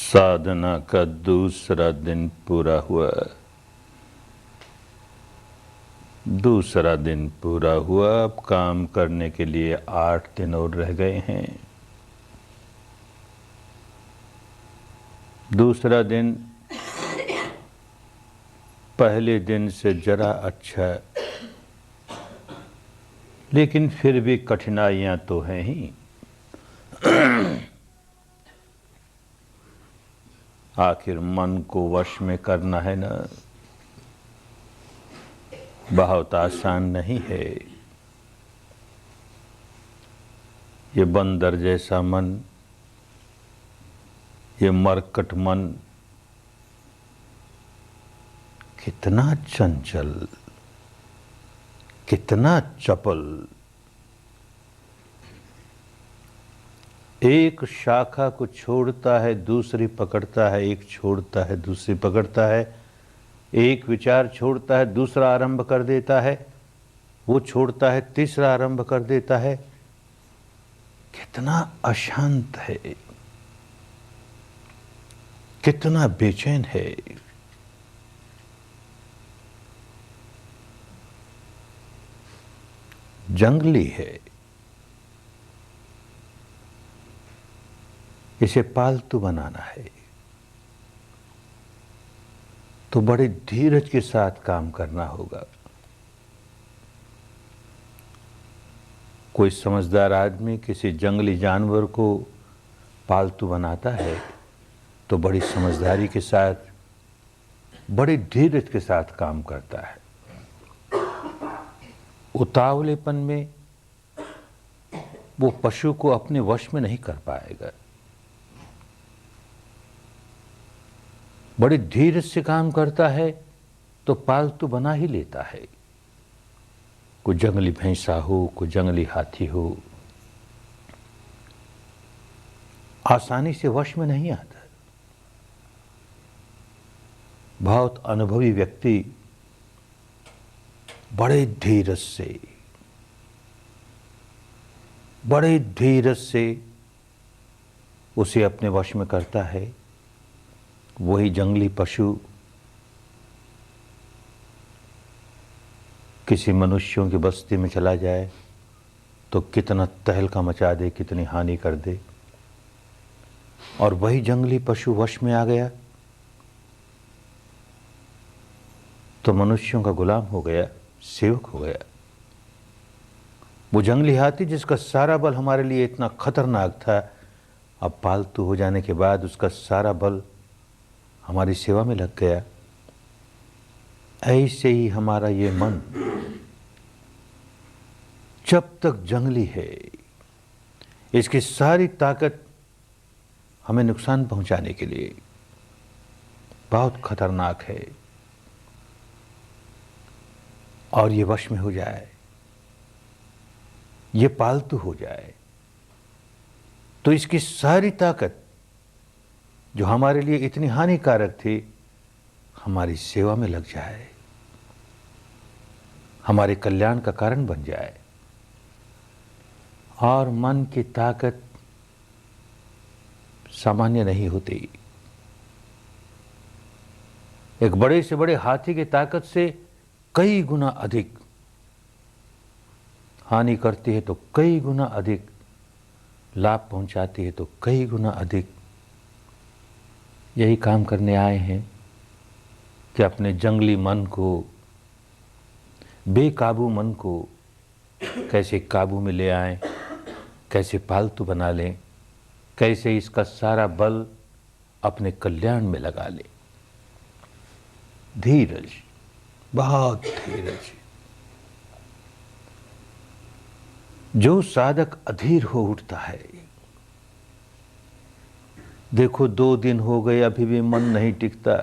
साधना का दूसरा दिन पूरा हुआ। दूसरा दिन पूरा हुआ। अब काम करने के लिए 8 दिन और रह गए हैं। दूसरा दिन पहले दिन से जरा अच्छा, लेकिन फिर भी कठिनाइयां तो हैं ही। आखिर मन को वश में करना है ना, बहुत आसान नहीं है। ये बंदर जैसा मन, ये मरकट मन कितना चंचल, कितना चपल। एक शाखा को छोड़ता है दूसरी पकड़ता है, एक छोड़ता है दूसरी पकड़ता है, एक विचार छोड़ता है दूसरा आरंभ कर देता है, वो छोड़ता है तीसरा आरंभ कर देता है। कितना अशांत है, कितना बेचैन है। जंगली है। इसे पालतू बनाना है तो बड़े धीरज के साथ काम करना होगा। कोई समझदार आदमी किसी जंगली जानवर को पालतू बनाता है तो बड़ी समझदारी के साथ, बड़ी धीरज के साथ काम करता है। उतावलेपन में वो पशु को अपने वश में नहीं कर पाएगा। बड़ी धीरज से काम करता है तो पालतू बना ही लेता है। कोई जंगली भैंसा हो, कोई जंगली हाथी हो, आसानी से वश में नहीं आता। बहुत अनुभवी व्यक्ति बड़े धीरज से उसे अपने वश में करता है। वही जंगली पशु किसी मनुष्यों की बस्ती में चला जाए तो कितना तहलका मचा दे, कितनी हानि कर दे। और वही जंगली पशु वश में आ गया तो मनुष्यों का गुलाम हो गया, सेवक हो गया। वो जंगली हाथी जिसका सारा बल हमारे लिए इतना खतरनाक था, अब पालतू हो जाने के बाद उसका सारा बल हमारी सेवा में लग गया। ऐसे ही हमारा ये मन जब तक जंगली है, इसकी सारी ताकत हमें नुकसान पहुंचाने के लिए बहुत खतरनाक है। और ये वश में हो जाए, ये पालतू हो जाए तो इसकी सारी ताकत जो हमारे लिए इतनी हानिकारक थी, हमारी सेवा में लग जाए, हमारे कल्याण का कारण बन जाए। और मन की ताकत सामान्य नहीं होती। एक बड़े से बड़े हाथी की ताकत से कई गुना अधिक हानि करती है तो कई गुना अधिक लाभ पहुंचाती है तो कई गुना अधिक। यही काम करने आए हैं कि अपने जंगली मन को, बेकाबू मन को कैसे काबू में ले आएं, कैसे पालतू बना लें, कैसे इसका सारा बल अपने कल्याण में लगा लें। धीरज, बहुत धीरज। जो साधक अधीर हो उठता है, देखो 2 दिन हो गए अभी भी मन नहीं टिकता,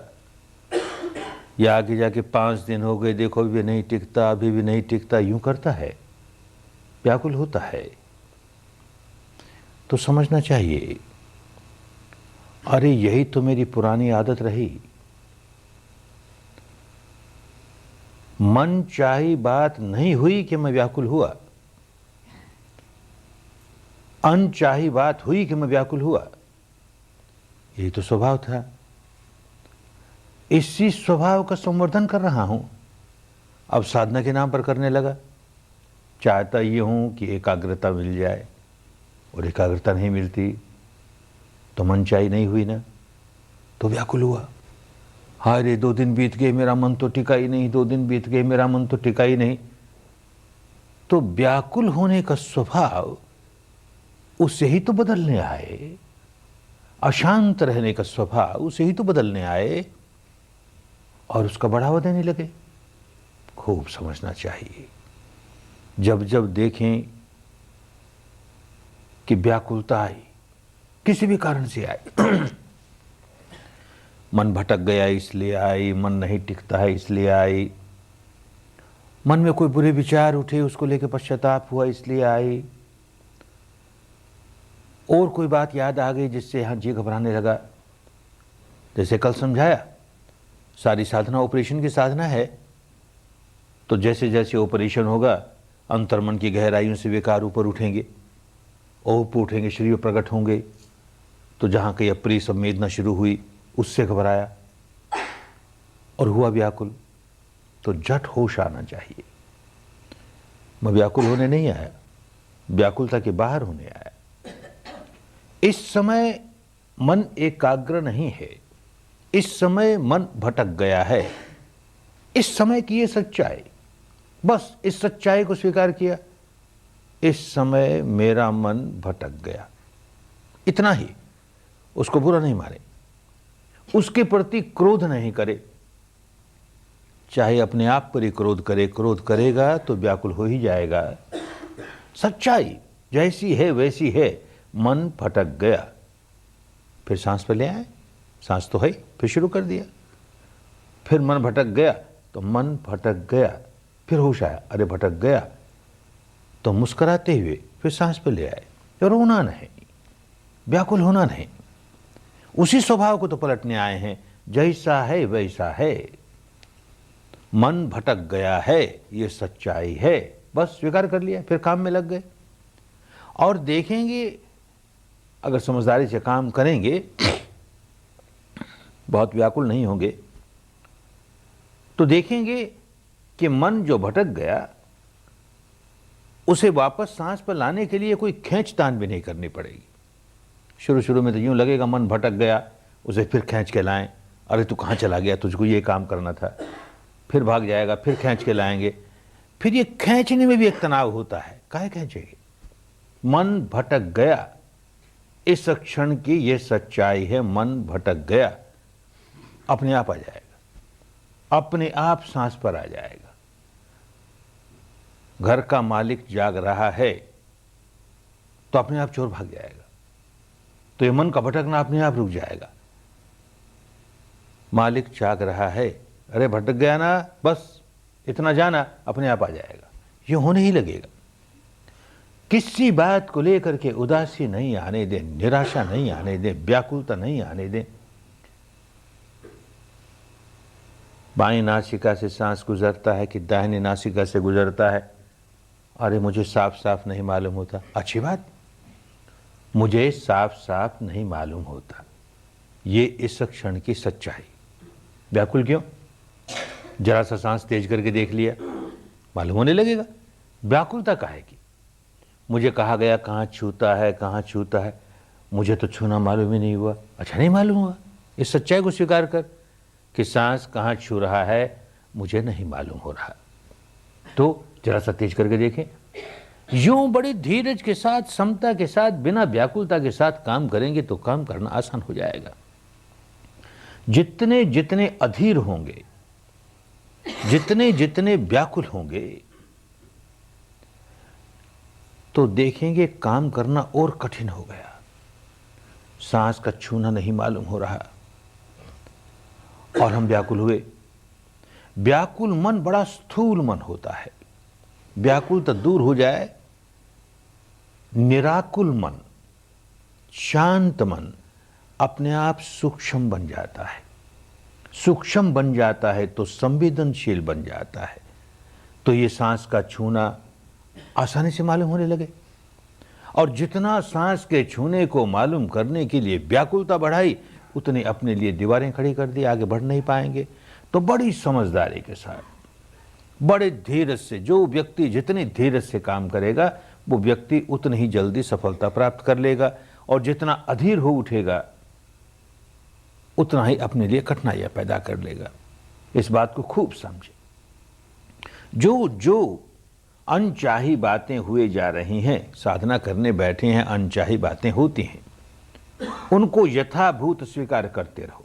या आगे जाके 5 दिन हो गए, देखो अभी भी नहीं टिकता, अभी भी नहीं टिकता, यूं करता है, व्याकुल होता है, तो समझना चाहिए अरे यही तो मेरी पुरानी आदत रही। मन चाही बात नहीं हुई कि मैं व्याकुल हुआ, अनचाही बात हुई कि मैं व्याकुल हुआ। यही तो स्वभाव था। इसी स्वभाव का संवर्धन कर रहा हूं, अब साधना के नाम पर करने लगा। चाहता ये हूं कि एकाग्रता मिल जाए, और एकाग्रता नहीं मिलती तो मनचाही नहीं हुई ना, तो व्याकुल हुआ। हाय रे, 2 दिन बीत गए मेरा मन तो टिका ही नहीं, 2 दिन बीत गए मेरा मन तो टिका ही नहीं। तो व्याकुल होने का स्वभाव उसे ही तो बदलने आए, अशांत रहने का स्वभाव उसे ही तो बदलने आए, और उसका बढ़ावा देने लगे। खूब समझना चाहिए। जब जब देखें कि व्याकुलता आई, किसी भी कारण से आई, मन भटक गया इसलिए आई, मन नहीं टिकता है इसलिए आई, मन में कोई बुरे विचार उठे उसको लेकर पश्चाताप हुआ इसलिए आई, और कोई बात याद आ गई जिससे यहां जी घबराने लगा। जैसे कल समझाया, सारी साधना ऑपरेशन की साधना है, तो जैसे जैसे ऑपरेशन होगा अंतर्मन की गहराइयों से विकार ऊपर उठेंगे, औप उठेंगे, शरीर प्रकट होंगे। तो जहां कहीं अप्रिय संवेदना शुरू हुई उससे घबराया और हुआ व्याकुल। तो झट होश आना चाहिए। मैं व्याकुल होने नहीं आया, व्याकुलता के बाहर होने आया। इस समय मन एकाग्र नहीं है, इस समय मन भटक गया है। इस समय की ये सच्चाई, बस इस सच्चाई को स्वीकार किया। इस समय मेरा मन भटक गया, इतना ही। उसको बुरा नहीं माने, उसके प्रति क्रोध नहीं करे। चाहे अपने आप पर ही क्रोध करे, क्रोध करेगा तो व्याकुल हो ही जाएगा। सच्चाई जैसी है वैसी है। मन भटक गया, फिर सांस पे ले आए, सांस तो है, फिर शुरू कर दिया। फिर मन भटक गया तो मन भटक गया, फिर होश आया, अरे भटक गया, तो मुस्कुराते हुए फिर सांस पे ले आए। रोना नहीं, व्याकुल होना नहीं, उसी स्वभाव को तो पलटने आए हैं। जैसा है वैसा है, मन भटक गया है, ये सच्चाई है, बस स्वीकार कर लिया, फिर काम में लग गए। और देखेंगे, अगर समझदारी से काम करेंगे, बहुत व्याकुल नहीं होंगे, तो देखेंगे कि मन जो भटक गया उसे वापस सांस पर लाने के लिए कोई खींचतान भी नहीं करनी पड़ेगी। शुरू में तो यूं लगेगा मन भटक गया, उसे फिर खींच के लाएं, अरे तू कहाँ चला गया, तुझको ये काम करना था, फिर भाग जाएगा, फिर खींच के लाएंगे। फिर ये खींचने में भी एक तनाव होता है, काहे खींचेंगे। मन भटक गया, इस क्षण की ये सच्चाई है, मन भटक गया, अपने आप आ जाएगा, अपने आप सांस पर आ जाएगा। घर का मालिक जाग रहा है तो अपने आप चोर भाग जाएगा, तो ये मन का भटकना अपने आप रुक जाएगा। मालिक जाग रहा है, अरे भटक गया ना, बस इतना जाना, अपने आप आ जाएगा। ये होने ही लगेगा। किसी बात को लेकर के उदासी नहीं आने दें, निराशा नहीं आने दें, व्याकुलता नहीं आने दें। बाईं नासिका से सांस गुजरता है कि दाहिनी नासिका से गुजरता है, अरे मुझे साफ साफ नहीं मालूम होता। अच्छी बात, मुझे साफ साफ नहीं मालूम होता, ये इस क्षण की सच्चाई। व्याकुल क्यों? जरा सा सांस तेज करके देख लिया, मालूम होने लगेगा। व्याकुलता काहे की? मुझे कहा गया कहाँ छूता है, कहाँ छूता है, मुझे तो छूना मालूम ही नहीं हुआ। अच्छा, नहीं मालूम हुआ, इस सच्चाई को स्वीकार कर कि सांस कहाँ छू रहा है मुझे नहीं मालूम हो रहा। तो जरा सा तेज करके देखें। यूं बड़ी धीरज के साथ, समता के साथ, बिना व्याकुलता के साथ काम करेंगे तो काम करना आसान हो जाएगा। जितने जितने अधीर होंगे, जितने जितने व्याकुल होंगे, तो देखेंगे काम करना और कठिन हो गया। सांस का छूना नहीं मालूम हो रहा और हम व्याकुल हुए। व्याकुल मन बड़ा स्थूल मन होता है। व्याकुलता दूर हो जाए, निराकुल मन, शांत मन अपने आप सूक्ष्म बन जाता है। सूक्ष्म बन जाता है तो संवेदनशील बन जाता है, तो ये सांस का छूना आसानी से मालूम होने लगे। और जितना सांस के छूने को मालूम करने के लिए व्याकुलता बढ़ाई, उतने अपने लिए दीवारें खड़ी कर दी, आगे बढ़ नहीं पाएंगे। तो बड़ी समझदारी के साथ, बड़े धीरज से, जो व्यक्ति जितने धीरज से काम करेगा वो व्यक्ति उतनी ही जल्दी सफलता प्राप्त कर लेगा, और जितना अधीर हो उठेगा उतना ही अपने लिए कठिनाइयां पैदा कर लेगा। इस बात को खूब समझे। जो जो अनचाही बातें हुए जा रही हैं, साधना करने बैठे हैं, अनचाही बातें होती हैं, उनको यथाभूत स्वीकार करते रहो।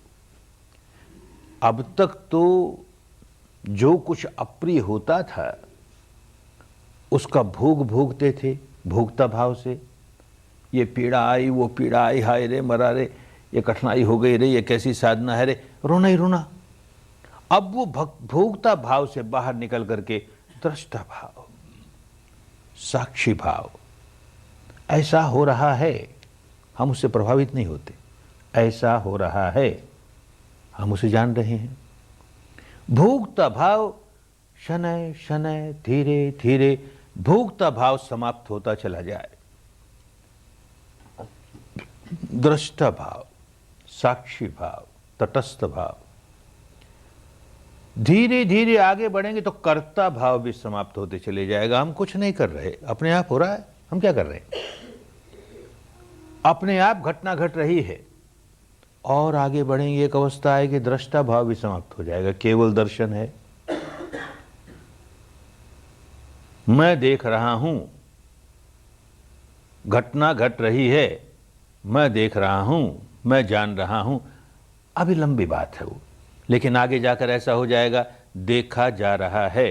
अब तक तो जो कुछ अप्रिय होता था उसका भोग भोगते थे, भोगता भाव से। ये पीड़ा आई, वो पीड़ा आई, हाय रे मरा रे, ये कठिनाई हो गई रे, ये कैसी साधना है रे, रोना ही रोना। अब वो भोगता भाव से बाहर निकल करके दृष्टा भाव, साक्षी भाव, ऐसा हो रहा है, हम उससे प्रभावित नहीं होते, ऐसा हो रहा है, हम उसे जान रहे हैं। भोगता भाव शनय शनय धीरे धीरे भोगता भाव समाप्त होता चला जाए। दृष्टा भाव, साक्षी भाव, तटस्थ भाव, धीरे धीरे आगे बढ़ेंगे तो कर्ता भाव भी समाप्त होते चले जाएगा। हम कुछ नहीं कर रहे, अपने आप हो रहा है, हम क्या कर रहे हैं? अपने आप घटना घट रही है। और आगे बढ़ेंगे, एक अवस्था आएगी दृष्टा भाव भी समाप्त हो जाएगा, केवल दर्शन है। मैं देख रहा हूं, घटना घट रही है, मैं देख रहा हूं, मैं जान रहा हूं। अभी लंबी बात है वो, लेकिन आगे जाकर ऐसा हो जाएगा, देखा जा रहा है,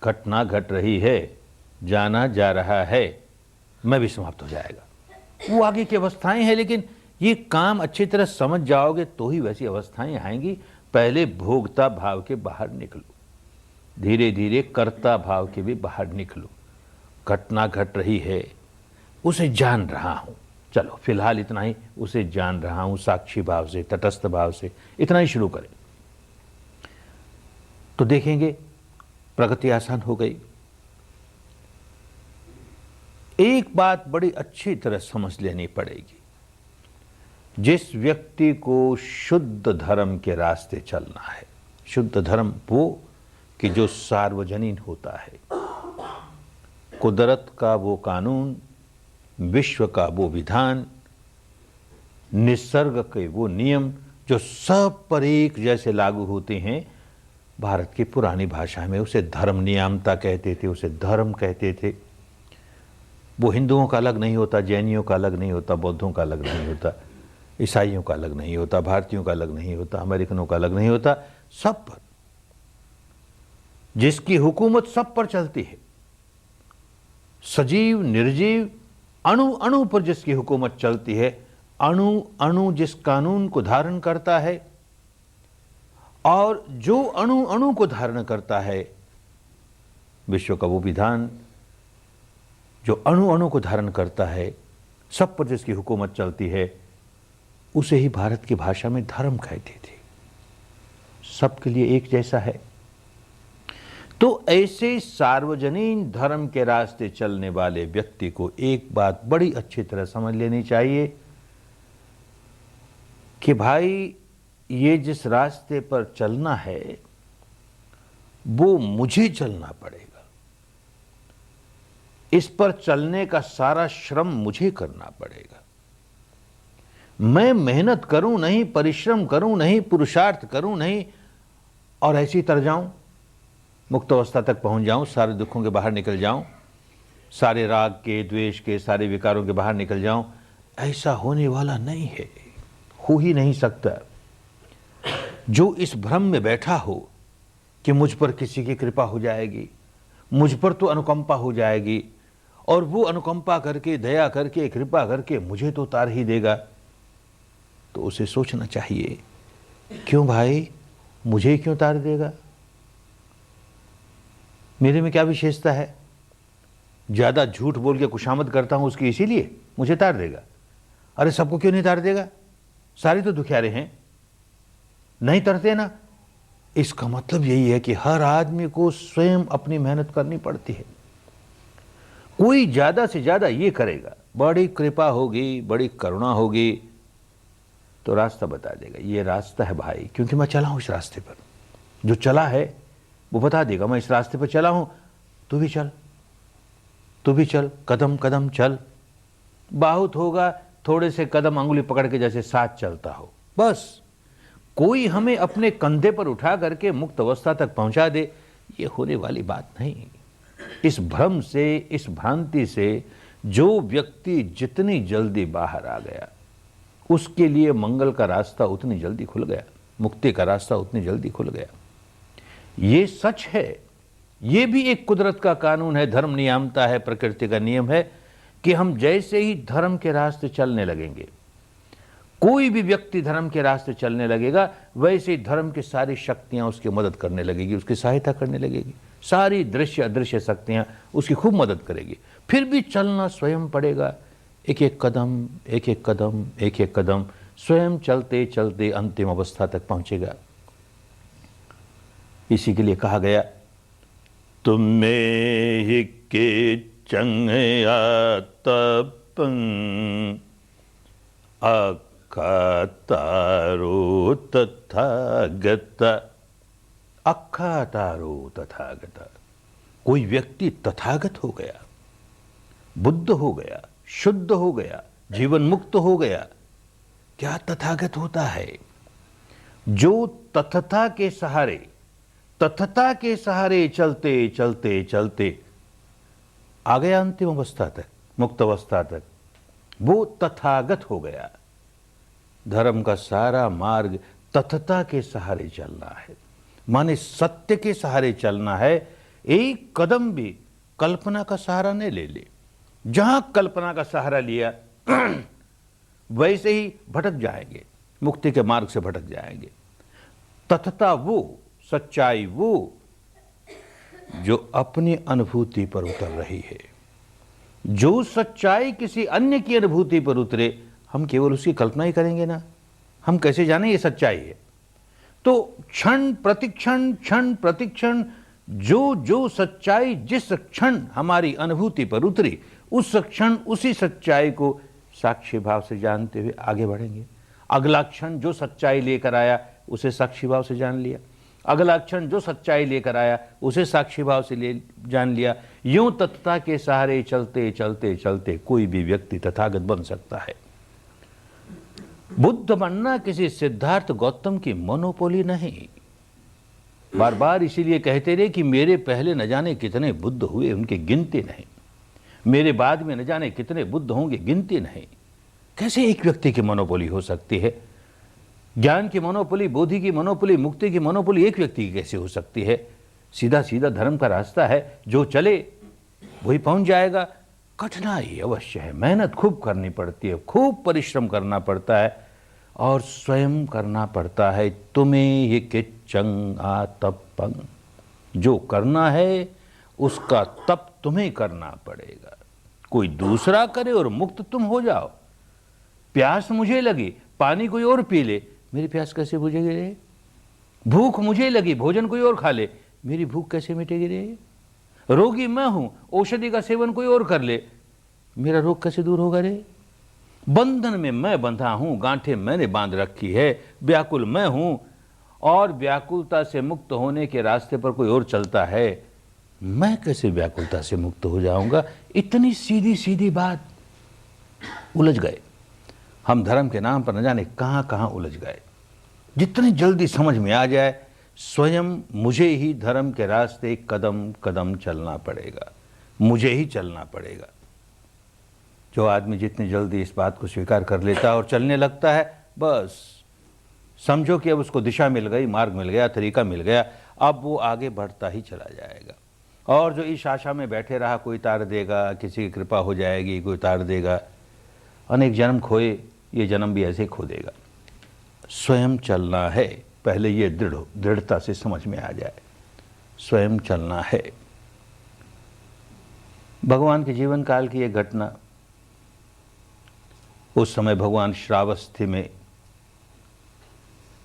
घटना घट रही है, जाना जा रहा है, मैं भी समाप्त हो जाएगा। वो आगे की अवस्थाएं हैं, लेकिन ये काम अच्छी तरह समझ जाओगे तो ही वैसी अवस्थाएं आएंगी। पहले भोगता भाव के बाहर निकलो, धीरे धीरे कर्ता भाव के भी बाहर निकलो। घटना घट रही है, उसे जान रहा हूं, चलो फिलहाल इतना ही, उसे जान रहा हूं, साक्षी भाव से, तटस्थ भाव से, इतना ही शुरू करें तो देखेंगे प्रगति आसान हो गई। एक बात बड़ी अच्छी तरह समझ लेनी पड़ेगी, जिस व्यक्ति को शुद्ध धर्म के रास्ते चलना है, शुद्ध धर्म वो कि जो सार्वजनीन होता है, कुदरत का वो कानून, विश्व का वो विधान, निसर्ग के वो नियम जो सब पर एक जैसे लागू होते हैं। भारत की पुरानी भाषा में उसे धर्म नियामता कहते थे, उसे धर्म कहते थे। वो हिंदुओं का अलग नहीं होता, जैनियों का अलग नहीं होता, बौद्धों का अलग नहीं होता, ईसाइयों का अलग नहीं होता, भारतीयों का अलग नहीं होता, अमेरिकनों का अलग नहीं होता, सब पर, जिसकी हुकूमत सब पर चलती है, सजीव निर्जीव अणु अणु पर जिसकी हुकूमत चलती है, अणु अणु जिस कानून को धारण करता है, और जो अणु अणु को धारण करता है, विश्व का वो विधान जो अणु अणु को धारण करता है, सब पर जिसकी हुकूमत चलती है, उसे ही भारत की भाषा में धर्म कहते थे। सबके लिए एक जैसा है। तो ऐसे सार्वजनीन धर्म के रास्ते चलने वाले व्यक्ति को एक बात बड़ी अच्छी तरह समझ लेनी चाहिए कि भाई ये जिस रास्ते पर चलना है वो मुझे चलना पड़ेगा, इस पर चलने का सारा श्रम मुझे करना पड़ेगा। मैं मेहनत करूं नहीं, परिश्रम करूं नहीं, पुरुषार्थ करूं नहीं और ऐसी तर जाऊं, मुक्त अवस्था तक पहुंच जाऊं, सारे दुखों के बाहर निकल जाऊं, सारे राग के, द्वेष के, सारे विकारों के बाहर निकल जाऊं, ऐसा होने वाला नहीं है, हो ही नहीं सकता। जो इस भ्रम में बैठा हो कि मुझ पर किसी की कृपा हो जाएगी, मुझ पर तो अनुकंपा हो जाएगी और वो अनुकंपा करके, दया करके, कृपा करके मुझे तो उतार ही देगा, तो उसे सोचना चाहिए, क्यों भाई, मुझे क्यों उतार देगा? मेरे में क्या विशेषता है? ज्यादा झूठ बोल के खुशामद करता हूं उसकी, इसीलिए मुझे उतार देगा? अरे सबको क्यों नहीं उतार देगा? सारे तो दुखियारे हैं, नहीं तरते ना। इसका मतलब यही है कि हर आदमी को स्वयं अपनी मेहनत करनी पड़ती है। कोई ज्यादा से ज्यादा ये करेगा, बड़ी कृपा होगी, बड़ी करुणा होगी, तो रास्ता बता देगा, ये रास्ता है भाई, क्योंकि मैं चला हूं इस रास्ते पर। जो चला है वो बता देगा मैं इस रास्ते पर चला हूं, तू भी चल, तू भी चल, कदम कदम चल। बहुत होगा थोड़े से कदम अंगुली पकड़ के जैसे साथ चलता हो, बस। कोई हमें अपने कंधे पर उठा करके मुक्त अवस्था तक पहुंचा दे, ये होने वाली बात नहीं। इस भ्रम से, इस भ्रांति से जो व्यक्ति जितनी जल्दी बाहर आ गया, उसके लिए मंगल का रास्ता उतनी जल्दी खुल गया, मुक्ति का रास्ता उतनी जल्दी खुल गया। ये सच है, ये भी एक कुदरत का कानून है, धर्म नियामता है, प्रकृति का नियम है कि हम जैसे ही धर्म के रास्ते चलने लगेंगे, कोई भी व्यक्ति धर्म के रास्ते चलने लगेगा, वैसे ही धर्म की सारी शक्तियां उसकी मदद करने लगेगी, उसकी सहायता करने लगेगी। सारी दृश्य अदृश्य शक्तियां उसकी खूब मदद करेगी। फिर भी चलना स्वयं पड़ेगा, एक एक कदम, एक एक कदम, एक एक कदम, स्वयं चलते चलते अंतिम अवस्था तक पहुंचेगा। इसी के लिए कहा गया, तुम में ही के चंगया तपं अक्खा तारो तथागत। अक्खा तारो तथागत। कोई व्यक्ति तथागत हो गया, बुद्ध हो गया, शुद्ध हो गया, जीवन मुक्त हो गया। क्या तथागत होता है? जो तथता के सहारे, तथता के सहारे चलते चलते चलते आ गया अंतिम अवस्था तक, मुक्त अवस्था तक, वो तथागत हो गया। धर्म का सारा मार्ग तथता के सहारे चलना है, माने सत्य के सहारे चलना है। एक कदम भी कल्पना का सहारा नहीं ले ले। जहां कल्पना का सहारा लिया वैसे ही भटक जाएंगे, मुक्ति के मार्ग से भटक जाएंगे। तथता वो, सच्चाई वो जो अपनी अनुभूति पर उतर रही है। जो सच्चाई किसी अन्य की अनुभूति पर उतरे, हम केवल उसकी कल्पना ही करेंगे ना, हम कैसे जाने ये सच्चाई है? तो क्षण प्रतिक्षण, क्षण प्रतिक्षण जो जो सच्चाई जिस क्षण हमारी अनुभूति पर उतरी, उस क्षण उसी सच्चाई को साक्षी भाव से जानते हुए आगे बढ़ेंगे। अगला क्षण जो सच्चाई लेकर आया उसे साक्षी भाव से जान लिया, अगला क्षण जो सच्चाई लेकर आया उसे साक्षी भाव से जान लिया। यूं तथता के सहारे चलते चलते चलते कोई भी व्यक्ति तथागत बन सकता है। बुद्ध बनना किसी सिद्धार्थ गौतम की मोनोपोली नहीं। बार बार इसीलिए कहते रहे कि मेरे पहले न जाने कितने बुद्ध हुए, उनकी गिनती नहीं। मेरे बाद में न जाने कितने बुद्ध होंगे, गिनती नहीं। कैसे एक व्यक्ति की मोनोपोली हो सकती है? ज्ञान की मोनोपोली, बोधि की मोनोपोली, मुक्ति की मोनोपोली एक व्यक्ति की कैसे हो सकती है? सीधा सीधा धर्म का रास्ता है, जो चले वही पहुंच जाएगा। कठिनाई अवश्य है, मेहनत खूब करनी पड़ती है, खूब परिश्रम करना पड़ता है और स्वयं करना पड़ता है। तुम्हें ये किच्चंग आ तपंग, जो करना है उसका तप तुम्हें करना पड़ेगा। कोई दूसरा करे और मुक्त तुम हो जाओ। प्यास मुझे लगी, पानी कोई और पी ले, मेरी प्यास कैसे बुझेगी रे? भूख मुझे लगी, भोजन कोई और खा ले, मेरी भूख कैसे मिटेगी रे? रोगी मैं हूं, औषधि का सेवन कोई और कर ले, मेरा रोग कैसे दूर होगा रे? बंधन में मैं बंधा हूं, गांठें मैंने बांध रखी है, व्याकुल मैं हूं और व्याकुलता से मुक्त होने के रास्ते पर कोई और चलता है, मैं कैसे व्याकुलता से मुक्त हो जाऊंगा? इतनी सीधी सीधी बात। उलझ गए हम, धर्म के नाम पर न जाने कहां कहां उलझ गए। जितनी जल्दी समझ में आ जाए, स्वयं मुझे ही धर्म के रास्ते कदम कदम चलना पड़ेगा, मुझे ही चलना पड़ेगा। जो आदमी जितनी जल्दी इस बात को स्वीकार कर लेता है और चलने लगता है, बस समझो कि अब उसको दिशा मिल गई, मार्ग मिल गया, तरीका मिल गया। अब वो आगे बढ़ता ही चला जाएगा। और जो इस आशा में बैठे रहा कोई तार देगा, किसी की कृपा हो जाएगी, कोई तार देगा, अनेक जन्म खोए, ये जन्म भी ऐसे खो देगा। स्वयं चलना है, पहले ये दृढ़ता से समझ में आ जाए, स्वयं चलना है। भगवान के जीवन काल की एक घटना, उस समय भगवान श्रावस्ती में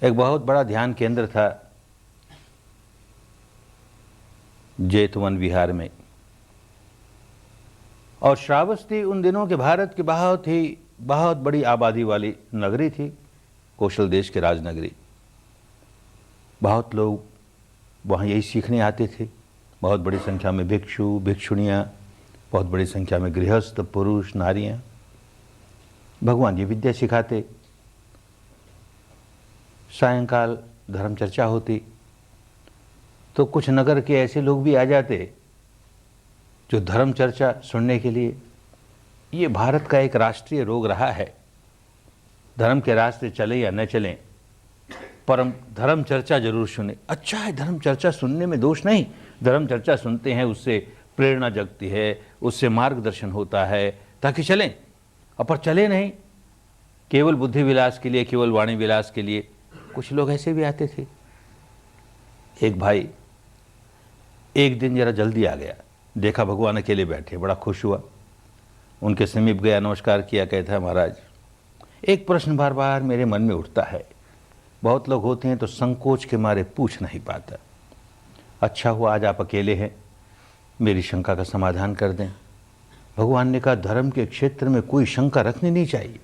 एक बहुत बड़ा ध्यान केंद्र था, जेतवन विहार में। और श्रावस्ती उन दिनों के भारत की बहुत बड़ी आबादी वाली नगरी थी। कौशल देश के राजनगरी। बहुत लोग वहाँ यही सीखने आते थे। बहुत बड़ी संख्या में भिक्षु भिक्षुणियाँ, बहुत बड़ी संख्या में गृहस्थ पुरुष नारियाँ। भगवान जी विद्या सिखाते। सायंकाल धर्म चर्चा होती तो कुछ नगर के ऐसे लोग भी आ जाते जो धर्म चर्चा सुनने के लिए। ये भारत का एक राष्ट्रीय रोग रहा है। धर्म के रास्ते चले या न चलें, पर धर्म चर्चा जरूर सुने। अच्छा है, धर्म चर्चा सुनने में दोष नहीं। धर्म चर्चा सुनते हैं, उससे प्रेरणा जगती है, उससे मार्गदर्शन होता है ताकि चलें। पर चले नहीं, केवल बुद्धि विलास के लिए, केवल वाणी विलास के लिए। कुछ लोग ऐसे भी आते थे। एक भाई एक दिन जरा जल्दी आ गया, देखा भगवान अकेले बैठे, बड़ा खुश हुआ। उनके समीप गया, नमस्कार किया, कहता है महाराज एक प्रश्न बार बार मेरे मन में उठता है। बहुत लोग होते हैं तो संकोच के मारे पूछ नहीं पाता। अच्छा हुआ आज आप अकेले हैं, मेरी शंका का समाधान कर दें। भगवान ने कहा धर्म के क्षेत्र में कोई शंका रखनी नहीं चाहिए,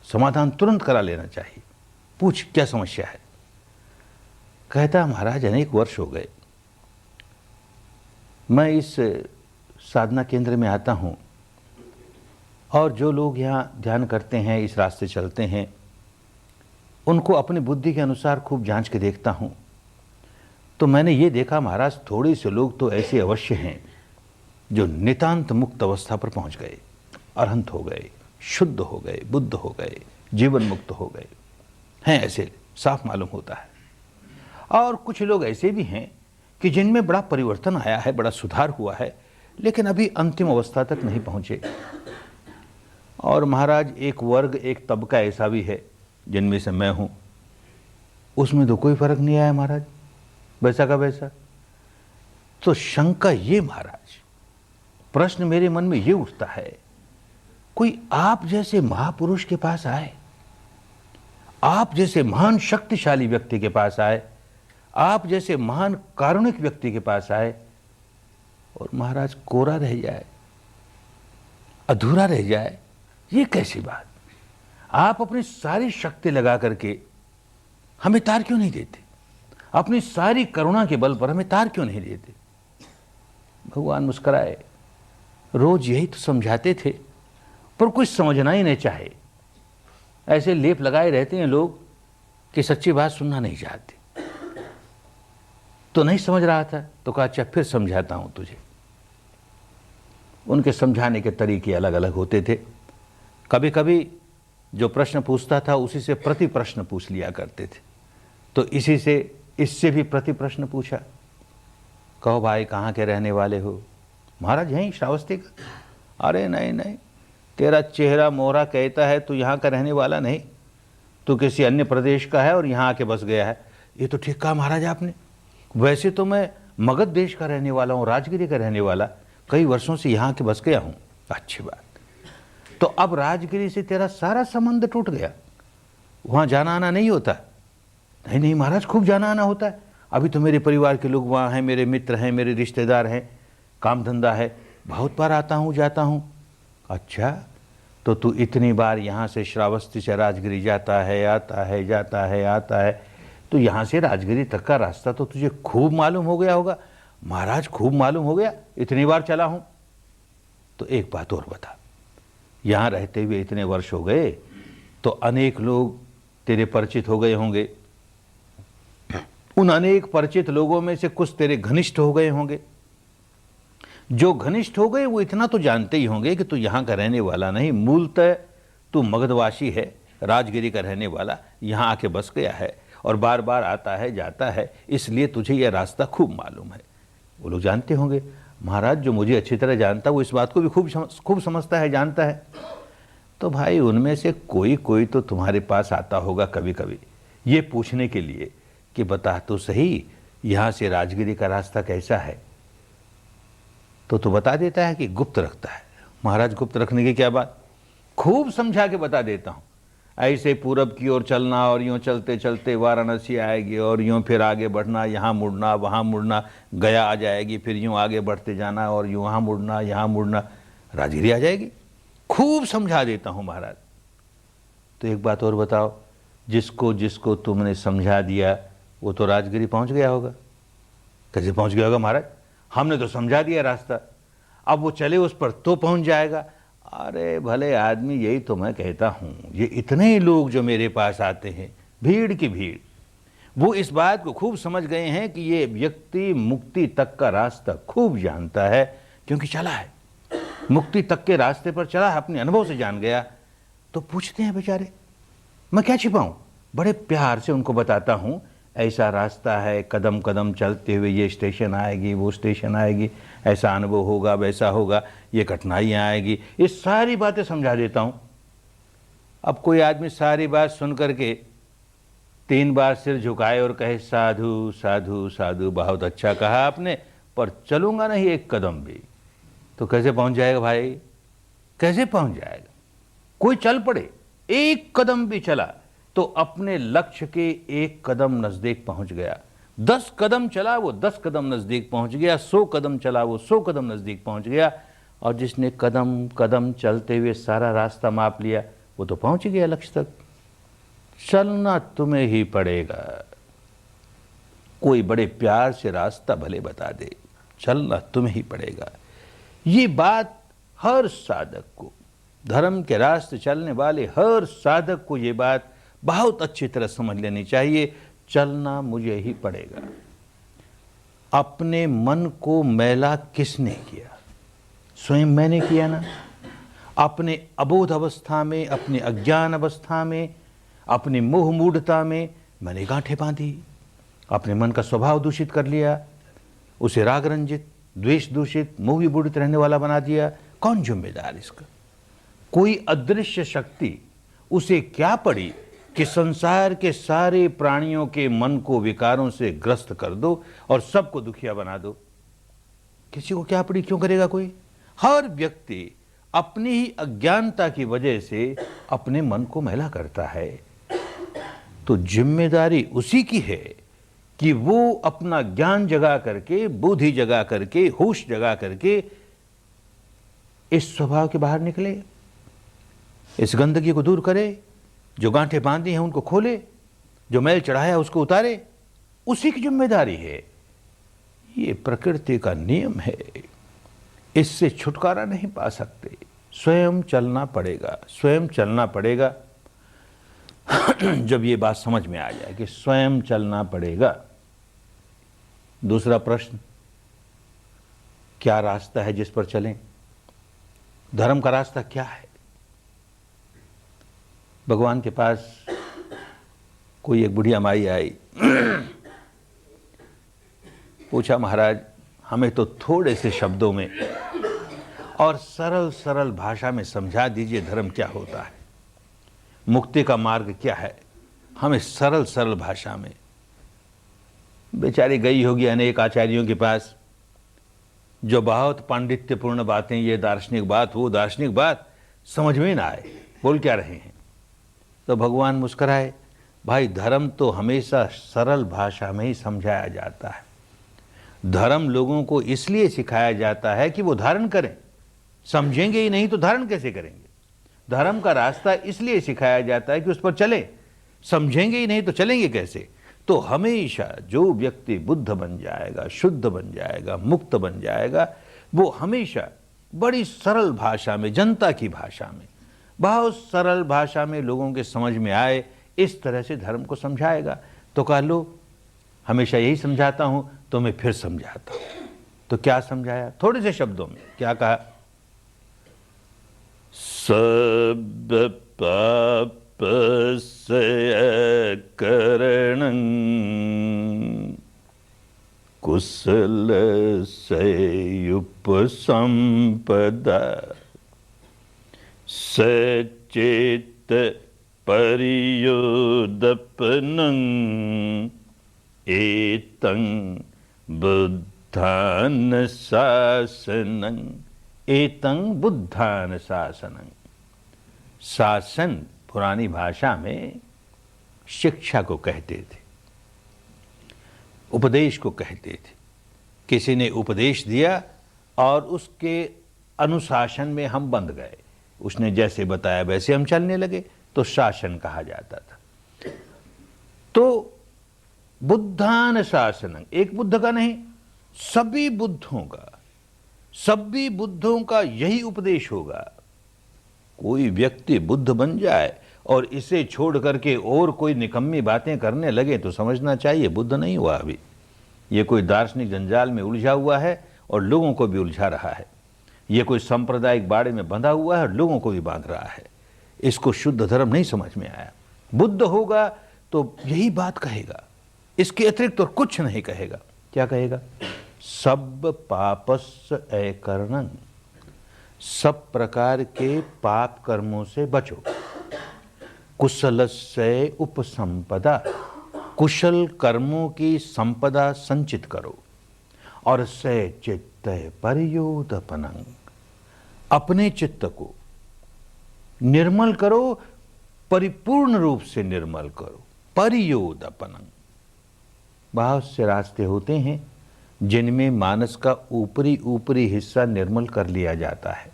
समाधान तुरंत करा लेना चाहिए। पूछ क्या समस्या है। कहता महाराज अनेक वर्ष हो गए मैं इस साधना केंद्र में आता हूँ और जो लोग यहाँ ध्यान करते हैं, इस रास्ते चलते हैं, उनको अपनी बुद्धि के अनुसार खूब जांच के देखता हूँ। तो मैंने ये देखा महाराज थोड़े से लोग तो ऐसे अवश्य हैं जो नितांत मुक्त अवस्था पर पहुँच गए, अरहंत हो गए, शुद्ध हो गए, बुद्ध हो गए, जीवन मुक्त हो गए हैं। ऐसे साफ मालूम होता है। और कुछ लोग ऐसे भी हैं कि जिनमें बड़ा परिवर्तन आया है, बड़ा सुधार हुआ है, लेकिन अभी अंतिम अवस्था तक नहीं पहुँचे। और महाराज एक वर्ग, एक तबका ऐसा भी है जिनमें से मैं हूँ, उसमें तो कोई फर्क नहीं आया महाराज, वैसा का वैसा। तो शंका ये महाराज, प्रश्न मेरे मन में ये उठता है, कोई आप जैसे महापुरुष के पास आए, आप जैसे महान शक्तिशाली व्यक्ति के पास आए, आप जैसे महान कारुणिक व्यक्ति के पास आए, और महाराज कोरा रह जाए, अधूरा रह जाए, ये कैसी बात। आप अपनी सारी शक्ति लगा करके हमें तार क्यों नहीं देते, अपनी सारी करुणा के बल पर हमें तार क्यों नहीं देते। भगवान मुस्कुराए, रोज यही तो समझाते थे, पर कुछ समझना ही नहीं चाहे। ऐसे लेप लगाए रहते हैं लोग कि सच्ची बात सुनना नहीं चाहते। तो नहीं समझ रहा था तो कहा अच्छा फिर समझाता हूं तुझे। उनके समझाने के तरीके अलग अलग होते थे। कभी कभी जो प्रश्न पूछता था उसी से प्रति प्रश्न पूछ लिया करते थे। तो इससे भी प्रति प्रश्न पूछा, कहो भाई कहाँ के रहने वाले हो। महाराज यहीं श्रावस्ती का। अरे नहीं नहीं, तेरा चेहरा मोहरा कहता है तू यहाँ का रहने वाला नहीं, तू किसी अन्य प्रदेश का है और यहाँ आके बस गया है। ये तो ठीक कहा महाराज आपने, वैसे तो मैं मगध देश का रहने वाला हूँ, राजगिरी का रहने वाला, कई वर्षों से यहाँ के बस गया हूँ। अच्छी बात। तो अब राजगिरी से तेरा सारा संबंध टूट गया, वहाँ जाना आना नहीं होता। नहीं नहीं महाराज, खूब जाना आना होता है। अभी तो मेरे परिवार के लोग वहाँ हैं, मेरे मित्र हैं, मेरे रिश्तेदार हैं, काम धंधा है, बहुत बार आता हूँ जाता हूँ। अच्छा, तो तू इतनी बार यहाँ से श्रावस्ती से राजगिरी जाता है, आता है, जाता है, आता है, तो यहाँ से राजगिरी तक का रास्ता तो तुझे खूब मालूम हो गया होगा। महाराज खूब मालूम हो गया, इतनी बार चला हूँ। तो एक बात और बता, यहाँ रहते हुए इतने वर्ष हो गए तो अनेक लोग तेरे परिचित हो गए होंगे। उन अनेक परिचित लोगों में से कुछ तेरे घनिष्ठ हो गए होंगे। जो घनिष्ठ हो गए वो इतना तो जानते ही होंगे कि तू यहाँ का रहने वाला नहीं, मूलतः तू मगधवासी है, राजगिरी का रहने वाला, यहाँ आके बस गया है और बार बार आता है जाता है, इसलिए तुझे यह रास्ता खूब मालूम है। वो लोग जानते होंगे। महाराज जो मुझे अच्छी तरह जानता वो इस बात को भी खूब समझता है, जानता है। तो भाई उनमें से कोई कोई तो तुम्हारे पास आता होगा कभी कभी ये पूछने के लिए कि बता तो सही यहाँ से राजगिरी का रास्ता कैसा है। तो तू बता देता है कि गुप्त रखता है। महाराज गुप्त रखने की क्या बात, खूब समझा के बता देता हूँ। ऐसे पूरब की ओर चलना और यूँ चलते चलते वाराणसी आएगी और यूँ फिर आगे बढ़ना, यहाँ मुड़ना, वहाँ मुड़ना, गया आ जाएगी, फिर यूँ आगे बढ़ते जाना और यूँ वहाँ मुड़ना, यहाँ मुड़ना, राजगिरी आ जाएगी। खूब समझा देता हूँ महाराज। तो एक बात और बताओ, जिसको जिसको तुमने समझा दिया वो तो राजगिरी पहुंच गया होगा। कैसे पहुंच गया होगा महाराज? हमने तो समझा दिया रास्ता, अब वो चले उस पर तो पहुंच जाएगा। अरे भले आदमी, यही तो मैं कहता हूं, ये इतने लोग जो मेरे पास आते हैं, भीड़ की भीड़, वो इस बात को खूब समझ गए हैं कि ये व्यक्ति मुक्ति तक का रास्ता खूब जानता है, क्योंकि चला है, मुक्ति तक के रास्ते पर चला है, अपने अनुभव से जान गया। तो पूछते हैं बेचारे, मैं क्या छिपाऊं, बड़े प्यार से उनको बताता हूं, ऐसा रास्ता है, कदम कदम चलते हुए ये स्टेशन आएगी, वो स्टेशन आएगी, ऐसा अनुभव होगा, वैसा होगा, ये कठिनाइयाँ आएगी, ये सारी बातें समझा देता हूँ। अब कोई आदमी सारी बात सुन करके 3 बार सिर झुकाए और कहे साधु साधु साधु, बहुत अच्छा कहा आपने, पर चलूंगा नहीं एक कदम भी, तो कैसे पहुंच जाएगा भाई? कैसे पहुंच जाएगा? कोई चल पड़े, एक कदम भी चला तो अपने लक्ष्य के एक कदम नजदीक पहुंच गया। 10 कदम चला वो 10 कदम नजदीक पहुंच गया, 100 कदम चला वो 100 कदम नजदीक पहुंच गया। और जिसने कदम कदम चलते हुए सारा रास्ता माप लिया, वो तो पहुंच गया लक्ष्य तक। चलना तुम्हें ही पड़ेगा। कोई बड़े प्यार से रास्ता भले बता दे, चलना तुम्हें ही पड़ेगा। ये बात हर साधक को, धर्म के रास्ते चलने वाले हर साधक को ये बात बहुत अच्छी तरह समझ लेनी चाहिए, चलना मुझे ही पड़ेगा। अपने मन को मैला किसने किया? स्वयं मैंने किया ना। अपने अबोध अवस्था में, अपने अज्ञान अवस्था में, अपनी मोह मूढ़ता में मैंने गांठें बांधी, अपने मन का स्वभाव दूषित कर लिया, उसे राग रंजित, द्वेष दूषित, मोह विबूढ़ित रहने वाला बना दिया। कौन जिम्मेदार इसका? कोई अदृश्य शक्ति उसे क्या पड़ी कि संसार के सारे प्राणियों के मन को विकारों से ग्रस्त कर दो और सबको दुखिया बना दो? किसी को क्या पड़ी? क्यों करेगा कोई? हर व्यक्ति अपनी ही अज्ञानता की वजह से अपने मन को मैला करता है। तो जिम्मेदारी उसी की है कि वो अपना ज्ञान जगा करके, बुद्धि जगा करके, होश जगा करके इस स्वभाव के बाहर निकले, इस गंदगी को दूर करे, जो गांठें बांधी हैं उनको खोले, जो मैल चढ़ाया उसको उतारे। उसी की जिम्मेदारी है। ये प्रकृति का नियम है, इससे छुटकारा नहीं पा सकते। स्वयं चलना पड़ेगा, स्वयं चलना पड़ेगा। जब ये बात समझ में आ जाए कि स्वयं चलना पड़ेगा। दूसरा प्रश्न, क्या रास्ता है जिस पर चलें? धर्म का रास्ता क्या है? भगवान के पास कोई एक बुढ़िया माई आई, पूछा, महाराज हमें तो थोड़े से शब्दों में और सरल सरल भाषा में समझा दीजिए, धर्म क्या होता है, मुक्ति का मार्ग क्या है, हमें सरल सरल भाषा में। बेचारी गई होगी अनेक आचार्यों के पास, जो बहुत पांडित्यपूर्ण बातें, ये दार्शनिक बात, वो दार्शनिक बात, समझ में ना आए बोल क्या रहे हैं। तो भगवान मुस्कुराए, भाई धर्म तो हमेशा सरल भाषा में ही समझाया जाता है। धर्म लोगों को इसलिए सिखाया जाता है कि वो धारण करें। समझेंगे ही नहीं तो धारण कैसे करेंगे? धर्म का रास्ता इसलिए सिखाया जाता है कि उस पर चलें। समझेंगे ही नहीं तो चलेंगे कैसे? तो हमेशा जो व्यक्ति बुद्ध बन जाएगा, शुद्ध बन जाएगा, मुक्त बन जाएगा, वो हमेशा बड़ी सरल भाषा में, जनता की भाषा में, बहुत सरल भाषा में लोगों के समझ में आए, इस तरह से धर्म को समझाएगा। तो कह लो हमेशा यही समझाता हूं, तो मैं फिर समझाता हूं। तो क्या समझाया? थोड़े से शब्दों में क्या कहा? सब पाप से करणं कुशल से उपसंपदा सचेत परियोदपनं एतं बुद्धान शासनं। एतं बुद्धान शासनं। शासन पुरानी भाषा में शिक्षा को कहते थे, उपदेश को कहते थे। किसी ने उपदेश दिया और उसके अनुशासन में हम बंध गए, उसने जैसे बताया वैसे हम चलने लगे, तो शासन कहा जाता था। तो बुद्धान शासनं, एक बुद्ध का नहीं, सभी बुद्धों का यही उपदेश होगा। कोई व्यक्ति बुद्ध बन जाए और इसे छोड़ करके और कोई निकम्मी बातें करने लगे तो समझना चाहिए बुद्ध नहीं हुआ अभी, ये कोई दार्शनिक जंजाल में उलझा हुआ है और लोगों को भी उलझा रहा है। ये कोई सांप्रदायिक बाड़े में बंधा हुआ है और लोगों को भी बांध रहा है। इसको शुद्ध धर्म नहीं समझ में आया। बुद्ध होगा तो यही बात कहेगा, इसके अतिरिक्त तो कुछ नहीं कहेगा। क्या कहेगा? सब पापस्य अकरणं, सब प्रकार के पाप कर्मों से बचो। कुशलस्य उपसंपदा, कुशल कर्मों की संपदा संचित करो। और से चित्त परियोदपनं, अपने चित्त को निर्मल करो, परिपूर्ण रूप से निर्मल करो। परियोदपनं, बहुत से रास्ते होते हैं जिनमें मानस का ऊपरी हिस्सा निर्मल कर लिया जाता है।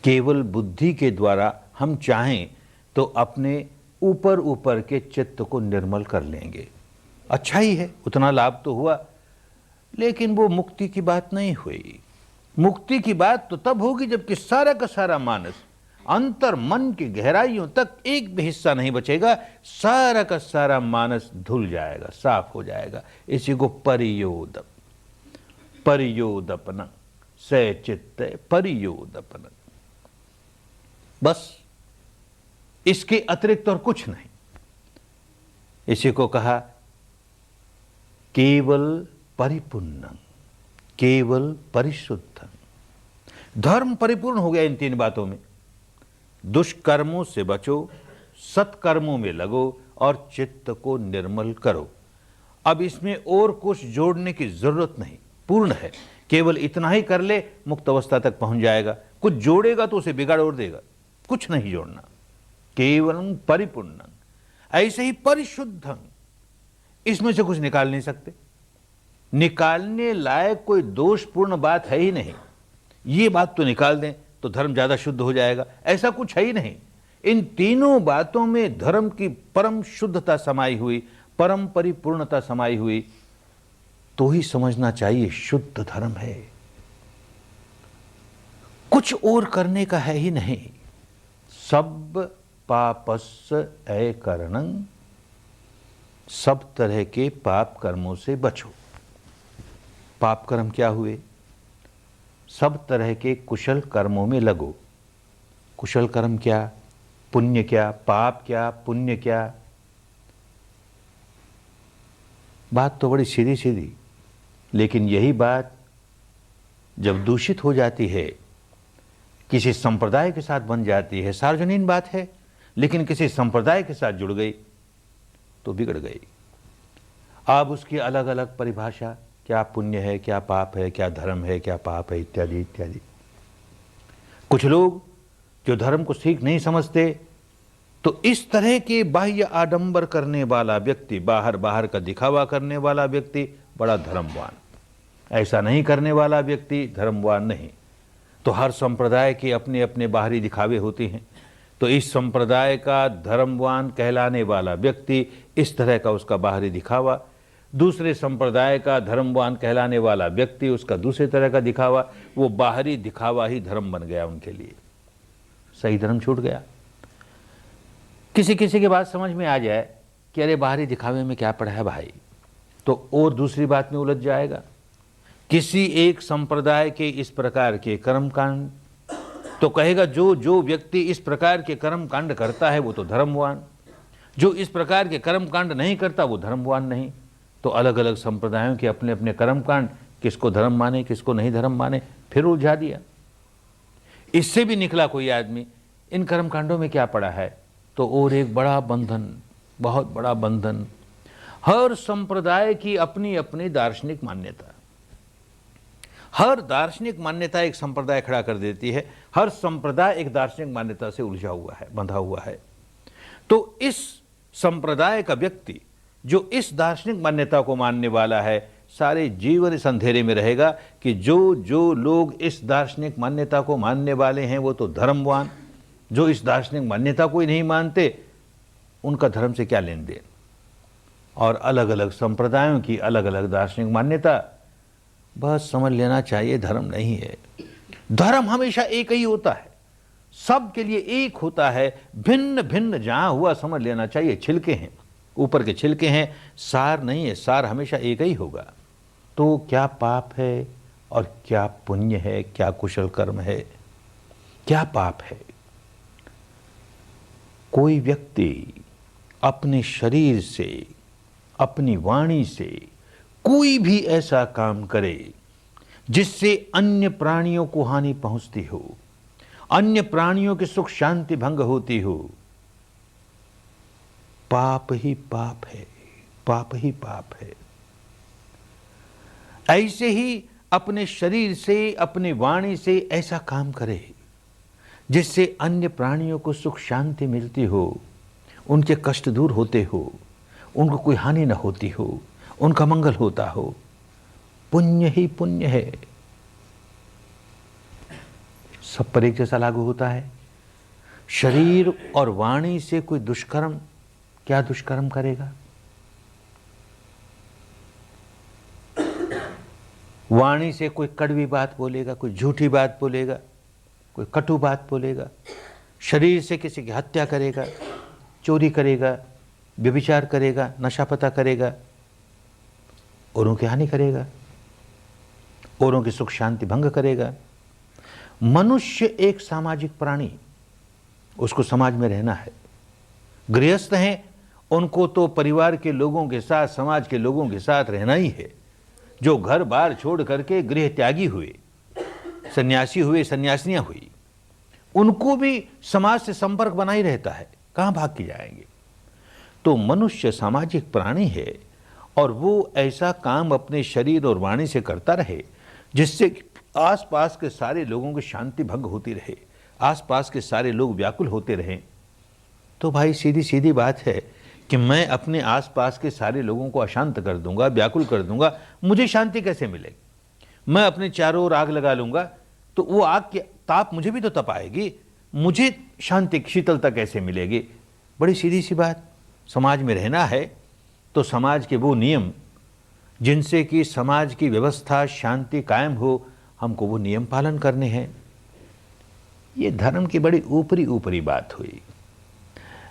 केवल बुद्धि के द्वारा हम चाहें तो अपने ऊपर के चित्त को निर्मल कर लेंगे। अच्छा ही है, उतना लाभ तो हुआ, लेकिन वो मुक्ति की बात नहीं हुई। मुक्ति की बात तो तब होगी जबकि सारा का सारा मानस अंतर मन की गहराइयों तक एक भी हिस्सा नहीं बचेगा, सारा का सारा मानस धुल जाएगा, साफ हो जाएगा। इसी को परियोदपनं, से चित्त परियोदपनं, बस इसके अतिरिक्त और कुछ नहीं। इसी को कहा केवल परिपूर्णं, केवल परिशुद्धं। धर्म परिपूर्ण हो गया इन तीन बातों में। दुष्कर्मों से बचो, सत्कर्मों में लगो और चित्त को निर्मल करो। अब इसमें और कुछ जोड़ने की जरूरत नहीं, पूर्ण है। केवल इतना ही कर ले, मुक्त अवस्था तक पहुंच जाएगा। कुछ जोड़ेगा तो उसे बिगाड़ और देगा, कुछ नहीं जोड़ना। केवलम परिपूर्णं, ऐसे ही परिशुद्धं, इसमें से कुछ निकाल नहीं सकते। निकालने लायक कोई दोषपूर्ण बात है ही नहीं। ये बात तो निकाल दें तो धर्म ज्यादा शुद्ध हो जाएगा, ऐसा कुछ है ही नहीं। इन तीनों बातों में धर्म की परम शुद्धता समाई हुई, परम परिपूर्णता समाई हुई, तो ही समझना चाहिए शुद्ध धर्म है। कुछ और करने का है ही नहीं। सब पापस्य अकरणं, सब तरह के पाप कर्मों से बचो। पाप कर्म क्या हुए? सब तरह के कुशल कर्मों में लगो। कुशल कर्म क्या? पुण्य क्या? पाप क्या? पुण्य क्या? बात तो बड़ी सीधी सीधी, लेकिन यही बात जब दूषित हो जाती है, किसी संप्रदाय के साथ बन जाती है, सार्वजनीन बात है, लेकिन किसी संप्रदाय के साथ जुड़ गई तो बिगड़ गई। अब उसकी अलग अलग परिभाषा, क्या पुण्य है, क्या पाप है, क्या धर्म है, क्या पाप है, इत्यादि इत्यादि। कुछ लोग जो धर्म को सीख नहीं समझते, तो इस तरह के बाह्य आडंबर करने वाला व्यक्ति, बाहर का दिखावा करने वाला व्यक्ति बड़ा धर्मवान, ऐसा नहीं करने वाला व्यक्ति धर्मवान नहीं। तो हर संप्रदाय के अपने अपने बाहरी दिखावे होते हैं। तो इस संप्रदाय का धर्मवान कहलाने वाला व्यक्ति, इस तरह का उसका बाहरी दिखावा, दूसरे संप्रदाय का धर्मवान कहलाने वाला व्यक्ति, उसका दूसरे तरह का दिखावा, वो बाहरी दिखावा ही धर्म बन गया उनके लिए। सही धर्म छूट गया। किसी किसी की बात समझ में आ जाए कि अरे बाहरी दिखावे में क्या पड़ा है भाई, तो और दूसरी बात में उलझ जाएगा। किसी एक संप्रदाय के इस प्रकार के कर्मकांड, तो कहेगा जो जो व्यक्ति इस प्रकार के कर्मकांड करता है वो तो धर्मवान, जो इस प्रकार के कर्मकांड नहीं करता वो धर्मवान नहीं। तो अलग अलग संप्रदायों के अपने अपने कर्मकांड, किसको धर्म माने किसको नहीं धर्म माने, फिर उलझा दिया। इससे भी निकला कोई आदमी, इन कर्मकांडों में क्या पड़ा है, तो और एक बड़ा बंधन, बहुत बड़ा बंधन। हर संप्रदाय की अपनी अपनी दार्शनिक मान्यता, हर दार्शनिक मान्यता एक संप्रदाय खड़ा कर देती है। हर संप्रदाय एक दार्शनिक मान्यता से उलझा हुआ है, बंधा हुआ है। तो इस संप्रदाय का व्यक्ति जो इस दार्शनिक मान्यता को मानने वाला है, सारे जीवन इस अंधेरे में रहेगा कि जो जो लोग इस दार्शनिक मान्यता को मानने वाले हैं वो तो धर्मवान, जो इस दार्शनिक मान्यता को ही नहीं मानते उनका धर्म से क्या लेन देन। और अलग अलग संप्रदायों की अलग अलग दार्शनिक मान्यता, बस समझ लेना चाहिए धर्म नहीं है। धर्म हमेशा एक ही होता है, सबके लिए एक होता है, भिन्न भिन्न जहां हुआ समझ लेना चाहिए। छिलके हैं, ऊपर के छिलके हैं, सार नहीं है। सार हमेशा एक ही होगा। तो क्या पाप है और क्या पुण्य है, क्या कुशल कर्म है, क्या पाप है? कोई व्यक्ति अपने शरीर से, अपनी वाणी से कोई भी ऐसा काम करे जिससे अन्य प्राणियों को हानि पहुंचती हो, अन्य प्राणियों की सुख शांति भंग होती हो, पाप ही पाप है, पाप ही पाप है। ऐसे ही अपने शरीर से, अपनी वाणी से ऐसा काम करे जिससे अन्य प्राणियों को सुख शांति मिलती हो, उनके कष्ट दूर होते हो, उनको कोई हानि न होती हो, उनका मंगल होता हो, पुण्य ही पुण्य है। सब पर एक जैसा लागू होता है। शरीर और वाणी से कोई दुष्कर्म, क्या दुष्कर्म करेगा? वाणी से कोई कड़वी बात बोलेगा, कोई झूठी बात बोलेगा, कोई कटु बात बोलेगा। शरीर से किसी की हत्या करेगा, चोरी करेगा, व्यभिचार करेगा, नशा पता करेगा, औरों की हानि करेगा, औरों की सुख शांति भंग करेगा। मनुष्य एक सामाजिक प्राणी, उसको समाज में रहना है। गृहस्थ हैं, उनको तो परिवार के लोगों के साथ, समाज के लोगों के साथ रहना ही है। जो घर बार छोड़ करके गृह त्यागी हुए, सन्यासी हुए, सन्यासिनियां हुई, उनको भी समाज से संपर्क बना ही रहता है, कहां भाग के जाएंगे? तो मनुष्य सामाजिक प्राणी है और वो ऐसा काम अपने शरीर और वाणी से करता रहे जिससे आसपास के सारे लोगों की शांति भंग होती रहे, आसपास के सारे लोग व्याकुल होते रहें। तो भाई सीधी सीधी बात है कि मैं अपने आसपास के सारे लोगों को अशांत कर दूंगा, व्याकुल कर दूंगा, मुझे शांति कैसे मिलेगी? मैं अपने चारों ओर आग लगा लूंगा तो वो आग की ताप मुझे भी तो तपाएगी, मुझे शांति शीतलता कैसे मिलेगी? बड़ी सीधी सी बात। समाज में रहना है तो समाज के वो नियम जिनसे कि समाज की व्यवस्था शांति कायम हो, हमको वो नियम पालन करने हैं। ये धर्म की बड़ी ऊपरी ऊपरी बात हुई,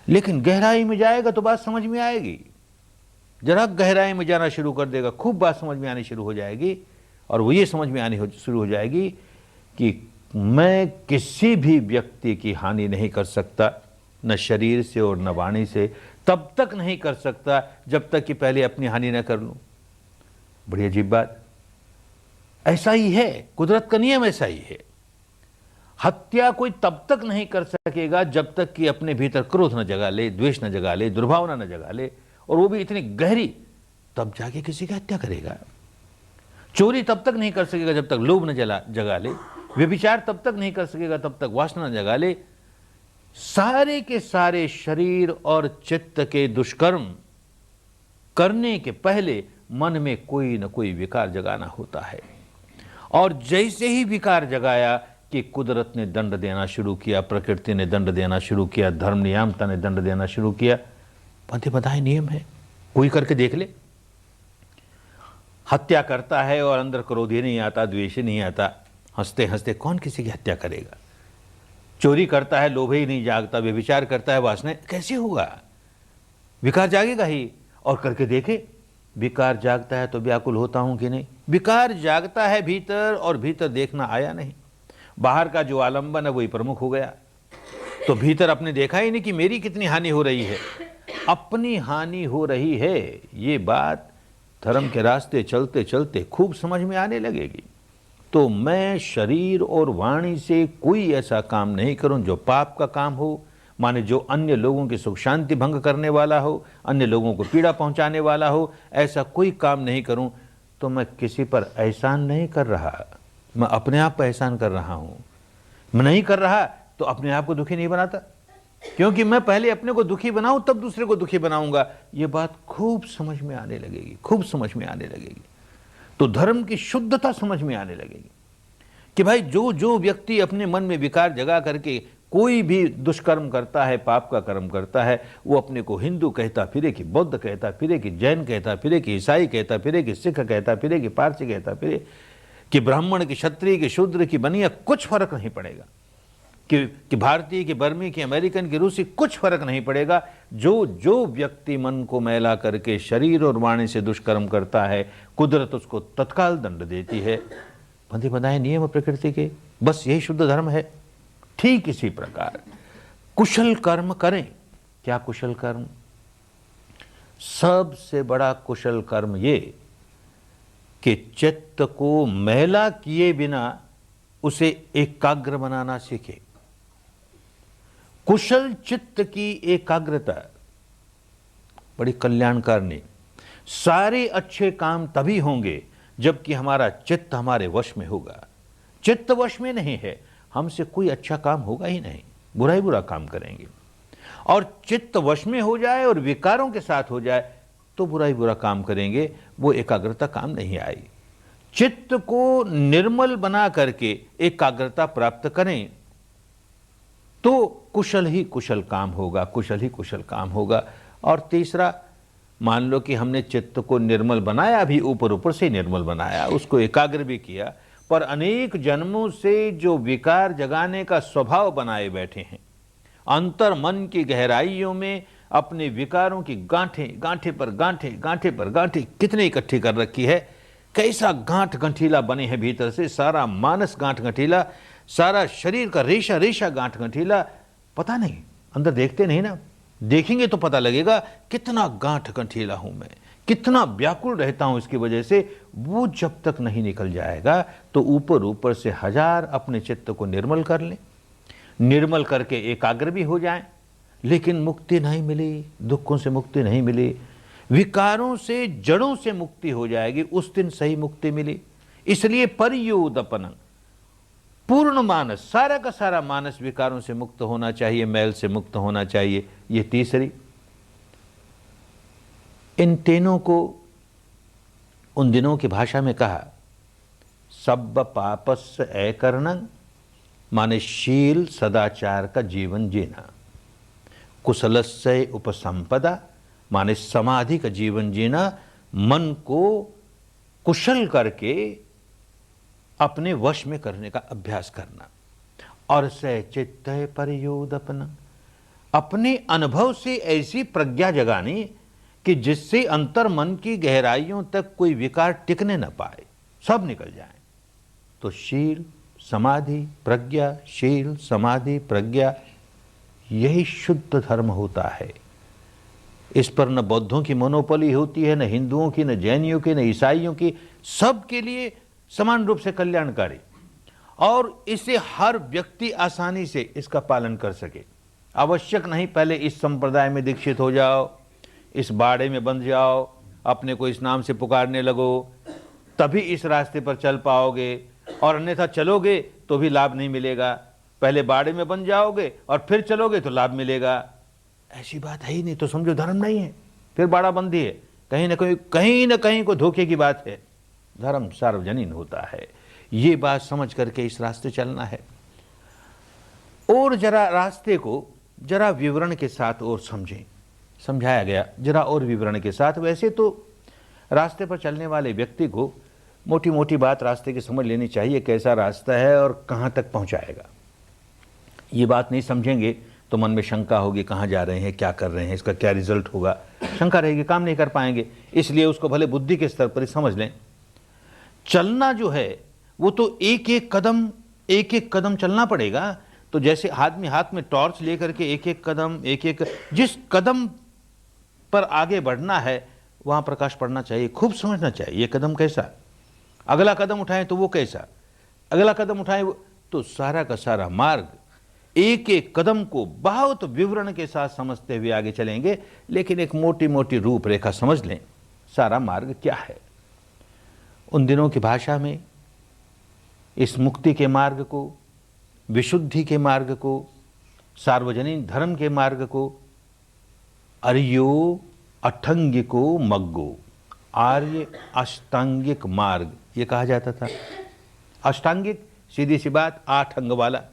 लेकिन गहराई में जाएगा तो बात समझ में आएगी। जरा गहराई में जाना शुरू कर देगा, खूब बात समझ में आनी शुरू हो जाएगी। और वो ये समझ में आनी शुरू हो जाएगी कि मैं किसी भी व्यक्ति की हानि नहीं कर सकता, न शरीर से और न वाणी से। तब तक नहीं कर सकता जब तक कि पहले अपनी हानि न कर लूं। बड़ी अजीब बात। ऐसा ही है, कुदरत का नियम ऐसा ही है। हत्या कोई तब तक नहीं कर सकेगा जब तक कि अपने भीतर क्रोध न जगा ले, द्वेष न जगा ले, दुर्भावना न जगा ले, और वो भी इतनी गहरी, तब जाके किसी की हत्या करेगा। चोरी तब तक नहीं कर सकेगा जब तक लोभ न जगा ले, व्यभिचार तब तक नहीं कर सकेगा तब तक वासना न जगा ले। सारे के सारे शरीर और चित्त के दुष्कर्म करने के पहले मन में कोई न कोई विकार जगाना होता है। और जैसे ही विकार जगाया कि कुदरत ने दंड देना शुरू किया, प्रकृति ने दंड देना शुरू किया, धर्म नियामता ने दंड देना शुरू किया। बंधे बंधाए नियम है, कोई करके देख ले। हत्या करता है और अंदर क्रोध ही नहीं आता, द्वेष ही नहीं आता, हंसते हंसते कौन किसी की हत्या करेगा? चोरी करता है, लोभ ही नहीं जागता, व्यभिचार करता है, वासना, कैसे होगा? विकार जागेगा ही। और करके देखे, विकार जागता है तो व्याकुल होता हूं कि नहीं? विकार जागता है भीतर और भीतर देखना आया नहीं। बाहर का जो आलंबन है वही प्रमुख हो गया, तो भीतर अपने देखा ही नहीं कि मेरी कितनी हानि हो रही है। अपनी हानि हो रही है, ये बात धर्म के रास्ते चलते चलते खूब समझ में आने लगेगी। तो मैं शरीर और वाणी से कोई ऐसा काम नहीं करूं जो पाप का काम हो, माने जो अन्य लोगों की सुख शांति भंग करने वाला हो, अन्य लोगों को पीड़ा पहुंचाने वाला हो। ऐसा कोई काम नहीं करूं तो मैं किसी पर एहसान नहीं कर रहा, मैं अपने आप पर एहसान कर रहा हूं। मैं नहीं कर रहा तो अपने आप को दुखी नहीं बनाता, क्योंकि मैं पहले अपने को दुखी बनाऊं तब दूसरे को दुखी बनाऊंगा। ये बात खूब समझ में आने लगेगी, खूब समझ में आने लगेगी। तो धर्म की शुद्धता समझ में आने लगेगी कि भाई जो जो व्यक्ति अपने मन में विकार जगा करके कोई भी दुष्कर्म करता है, पाप का कर्म करता है, वो अपने को हिंदू कहता फिरे कि बौद्ध कहता फिरे कि जैन कहता फिरे कि ईसाई कहता फिरे कि सिख कहता फिरे कि पारसी कहता फिरे कि ब्राह्मण की, क्षत्रिय की, शूद्र की, बनिया, कुछ फर्क नहीं पड़ेगा। कि भारतीय, कि बर्मी, कि अमेरिकन, कि रूसी, कुछ फर्क नहीं पड़ेगा। जो व्यक्ति मन को मैला करके शरीर और वाणी से दुष्कर्म करता है, कुदरत उसको तत्काल दंड देती है। बंधे बनाए नियम प्रकृति के, बस यही शुद्ध धर्म है। ठीक इसी प्रकार कुशल कर्म करें। क्या कुशल कर्म? सबसे बड़ा कुशल कर्म ये कि चित्त को मैला किए बिना उसे एकाग्र बनाना सीखे। कुशल चित्त की एकाग्रता बड़ी कल्याणकारिणी। सारे अच्छे काम तभी होंगे जबकि हमारा चित्त हमारे वश में होगा। चित्त वश में नहीं है, हमसे कोई अच्छा काम होगा ही नहीं, बुरा ही बुरा काम करेंगे। और चित्त वश में हो जाए और विकारों के साथ हो जाए तो बुरा ही बुरा काम करेंगे, वो एकाग्रता काम नहीं आई। चित्त को निर्मल बना करके एकाग्रता प्राप्त करें तो कुशल ही कुशल काम होगा, कुशल ही कुशल काम होगा। और तीसरा, मान लो कि हमने चित्त को निर्मल बनाया, भी ऊपर ऊपर से निर्मल बनाया, उसको एकाग्र भी किया, पर अनेक जन्मों से जो विकार जगाने का स्वभाव बनाए बैठे हैं, अंतर मन की गहराइयों में अपने विकारों की गांठें, गांठे पर गांठे, गांठे पर गांठे कितने इकट्ठी कर रखी है। कैसा गांठ गंठीला बने हैं भीतर से, सारा मानस गांठ गंठीला, सारा शरीर का रेशा रेशा गांठ गंठीला। पता नहीं, अंदर देखते नहीं ना, देखेंगे तो पता लगेगा कितना गांठ गंठीला हूं मैं, कितना व्याकुल रहता हूं इसकी वजह से। वो जब तक नहीं निकल जाएगा तो ऊपर ऊपर से हजार अपने चित्त को निर्मल कर लें, निर्मल करके एकाग्र भी हो जाएं, लेकिन मुक्ति नहीं मिली, दुखों से मुक्ति नहीं मिली, विकारों से, जड़ों से मुक्ति हो जाएगी, उस दिन सही मुक्ति मिली। इसलिए परयोदपन, पूर्ण मानस, सारा का सारा मानस विकारों से मुक्त होना चाहिए, मैल से मुक्त होना चाहिए। ये तीसरी। इन तीनों को उन दिनों की भाषा में कहा सब पापस्य अकरणं, माने शील सदाचार का जीवन जीना। कुशलस्य उपसंपदा, माने समाधि का जीवन जीना, मन को कुशल करके अपने वश में करने का अभ्यास करना। और स चित्त परयोदपन, अपने अनुभव से ऐसी प्रज्ञा जगानी कि जिससे अंतर मन की गहराइयों तक कोई विकार टिकने न पाए, सब निकल जाए। तो शील समाधि प्रज्ञा, शील समाधि प्रज्ञा, यही शुद्ध धर्म होता है। इस पर न बौद्धों की मोनोपोली होती है, न हिंदुओं की, न जैनियों की, न ईसाइयों की, सबके लिए समान रूप से कल्याणकारी। और इसे हर व्यक्ति आसानी से इसका पालन कर सके। आवश्यक नहीं पहले इस संप्रदाय में दीक्षित हो जाओ, इस बाड़े में बंध जाओ, अपने को इस नाम से पुकारने लगो, तभी इस रास्ते पर चल पाओगे, और अन्यथा चलोगे तो भी लाभ नहीं मिलेगा। पहले बाड़े में बन जाओगे और फिर चलोगे तो लाभ मिलेगा। ऐसी बात है ही नहीं, तो समझो धर्म नहीं है, फिर बाड़ा बंदी है। कहीं ना कहीं को धोखे की बात है। धर्म सार्वजनीन होता है, ये बात समझ करके इस रास्ते चलना है। और जरा रास्ते को जरा विवरण के साथ और समझें, समझाया गया जरा और विवरण के साथ। वैसे तो रास्ते पर चलने वाले व्यक्ति को मोटी मोटी बात रास्ते की समझ लेनी चाहिए, कैसा रास्ता है और कहाँ तक पहुँचाएगा। ये बात नहीं समझेंगे तो मन में शंका होगी, कहाँ जा रहे हैं, क्या कर रहे हैं, इसका क्या रिजल्ट होगा, शंका रहेगी, काम नहीं कर पाएंगे। इसलिए उसको भले बुद्धि के स्तर पर ही समझ लें। चलना जो है वो तो एक एक कदम चलना पड़ेगा। तो जैसे आदमी हाथ में टॉर्च लेकर के एक एक कदम, जिस कदम पर आगे बढ़ना है वहां प्रकाश पड़ना चाहिए, खूब समझना चाहिए। ये कदम कैसा, अगला कदम उठाएं तो वो कैसा, अगला कदम उठाएं तो सारा का सारा मार्ग, एक एक कदम को बहुत विवरण के साथ समझते हुए आगे चलेंगे। लेकिन एक मोटी मोटी रूपरेखा समझ लें, सारा मार्ग क्या है। उन दिनों की भाषा में इस मुक्ति के मार्ग को, विशुद्धि के मार्ग को, सार्वजनिक धर्म के मार्ग को आर्यो अष्टांगिको मग्गो, आर्य अष्टांगिक मार्ग ये कहा जाता था। अष्टांगिक सीधी सी बात, 8 अंग वाला,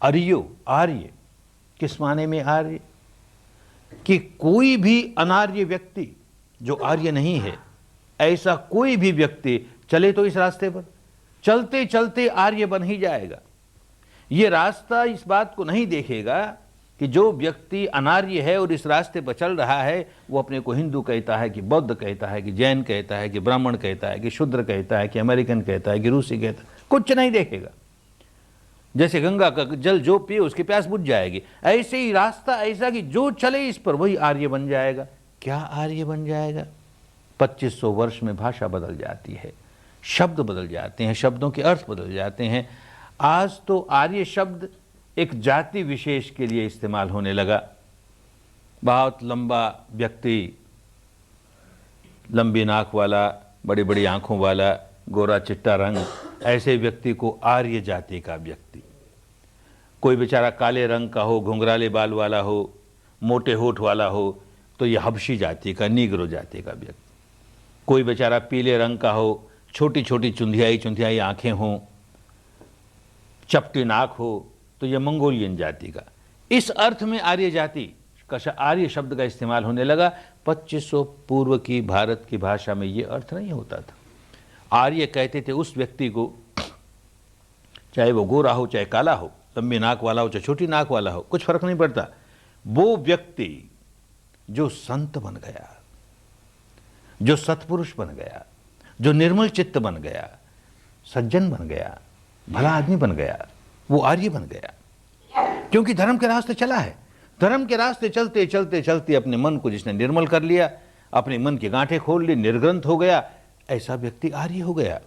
अर्यो, आर्य किस माने में आर्य? कि कोई भी अनार्य व्यक्ति जो आर्य नहीं है, ऐसा कोई भी व्यक्ति चले तो इस रास्ते पर चलते चलते आर्य बन ही जाएगा। यह रास्ता इस बात को नहीं देखेगा कि जो व्यक्ति अनार्य है और इस रास्ते पर चल रहा है वो अपने को हिंदू कहता है कि बौद्ध कहता है कि जैन कहता है कि ब्राह्मण कहता है कि शूद्र कहता है कि अमेरिकन कहता है कि रूसी कहता है, कुछ नहीं देखेगा। जैसे गंगा का जल जो पिए उसकी प्यास बुझ जाएगी, ऐसे ही रास्ता ऐसा कि जो चले इस पर वही आर्य बन जाएगा। क्या आर्य बन जाएगा? 2500 वर्ष में भाषा बदल जाती है, शब्द बदल जाते हैं, शब्दों के अर्थ बदल जाते हैं। आज तो आर्य शब्द एक जाति विशेष के लिए इस्तेमाल होने लगा। बहुत लंबा व्यक्ति, लंबी नाक वाला, बड़ी बड़ी आंखों वाला, गोरा चिट्टा रंग, ऐसे व्यक्ति को आर्य जाति का व्यक्ति। कोई बेचारा काले रंग का हो, घुंघराले बाल वाला हो, मोटे होठ वाला हो, तो यह हबशी जाति का, नीग्रो जाति का व्यक्ति। कोई बेचारा पीले रंग का हो, छोटी छोटी चुंधियाई चुंधियाई आंखें हों, चपटी नाक हो, तो यह मंगोलियन जाति का। इस अर्थ में आर्य जाति का, आर्य शब्द का इस्तेमाल होने लगा। 2500 पूर्व की भारत की भाषा में यह अर्थ नहीं होता था। आर्य कहते थे उस व्यक्ति को, चाहे वो गोरा हो चाहे काला हो, लंबी नाक वाला हो चाहे छोटी नाक वाला हो, कुछ फर्क नहीं पड़ता। वो व्यक्ति जो संत बन गया, जो सत्पुरुष बन गया, जो निर्मल चित्त बन गया, सज्जन बन गया, भला आदमी बन गया, वो आर्य बन गया। क्योंकि धर्म के रास्ते चला है। धर्म के रास्ते चलते चलते चलते अपने मन को जिसने निर्मल कर लिया, अपने मन की गांठें खोल ली, निर्ग्रंथ हो गया, ऐसा व्यक्ति आर्य हो गया।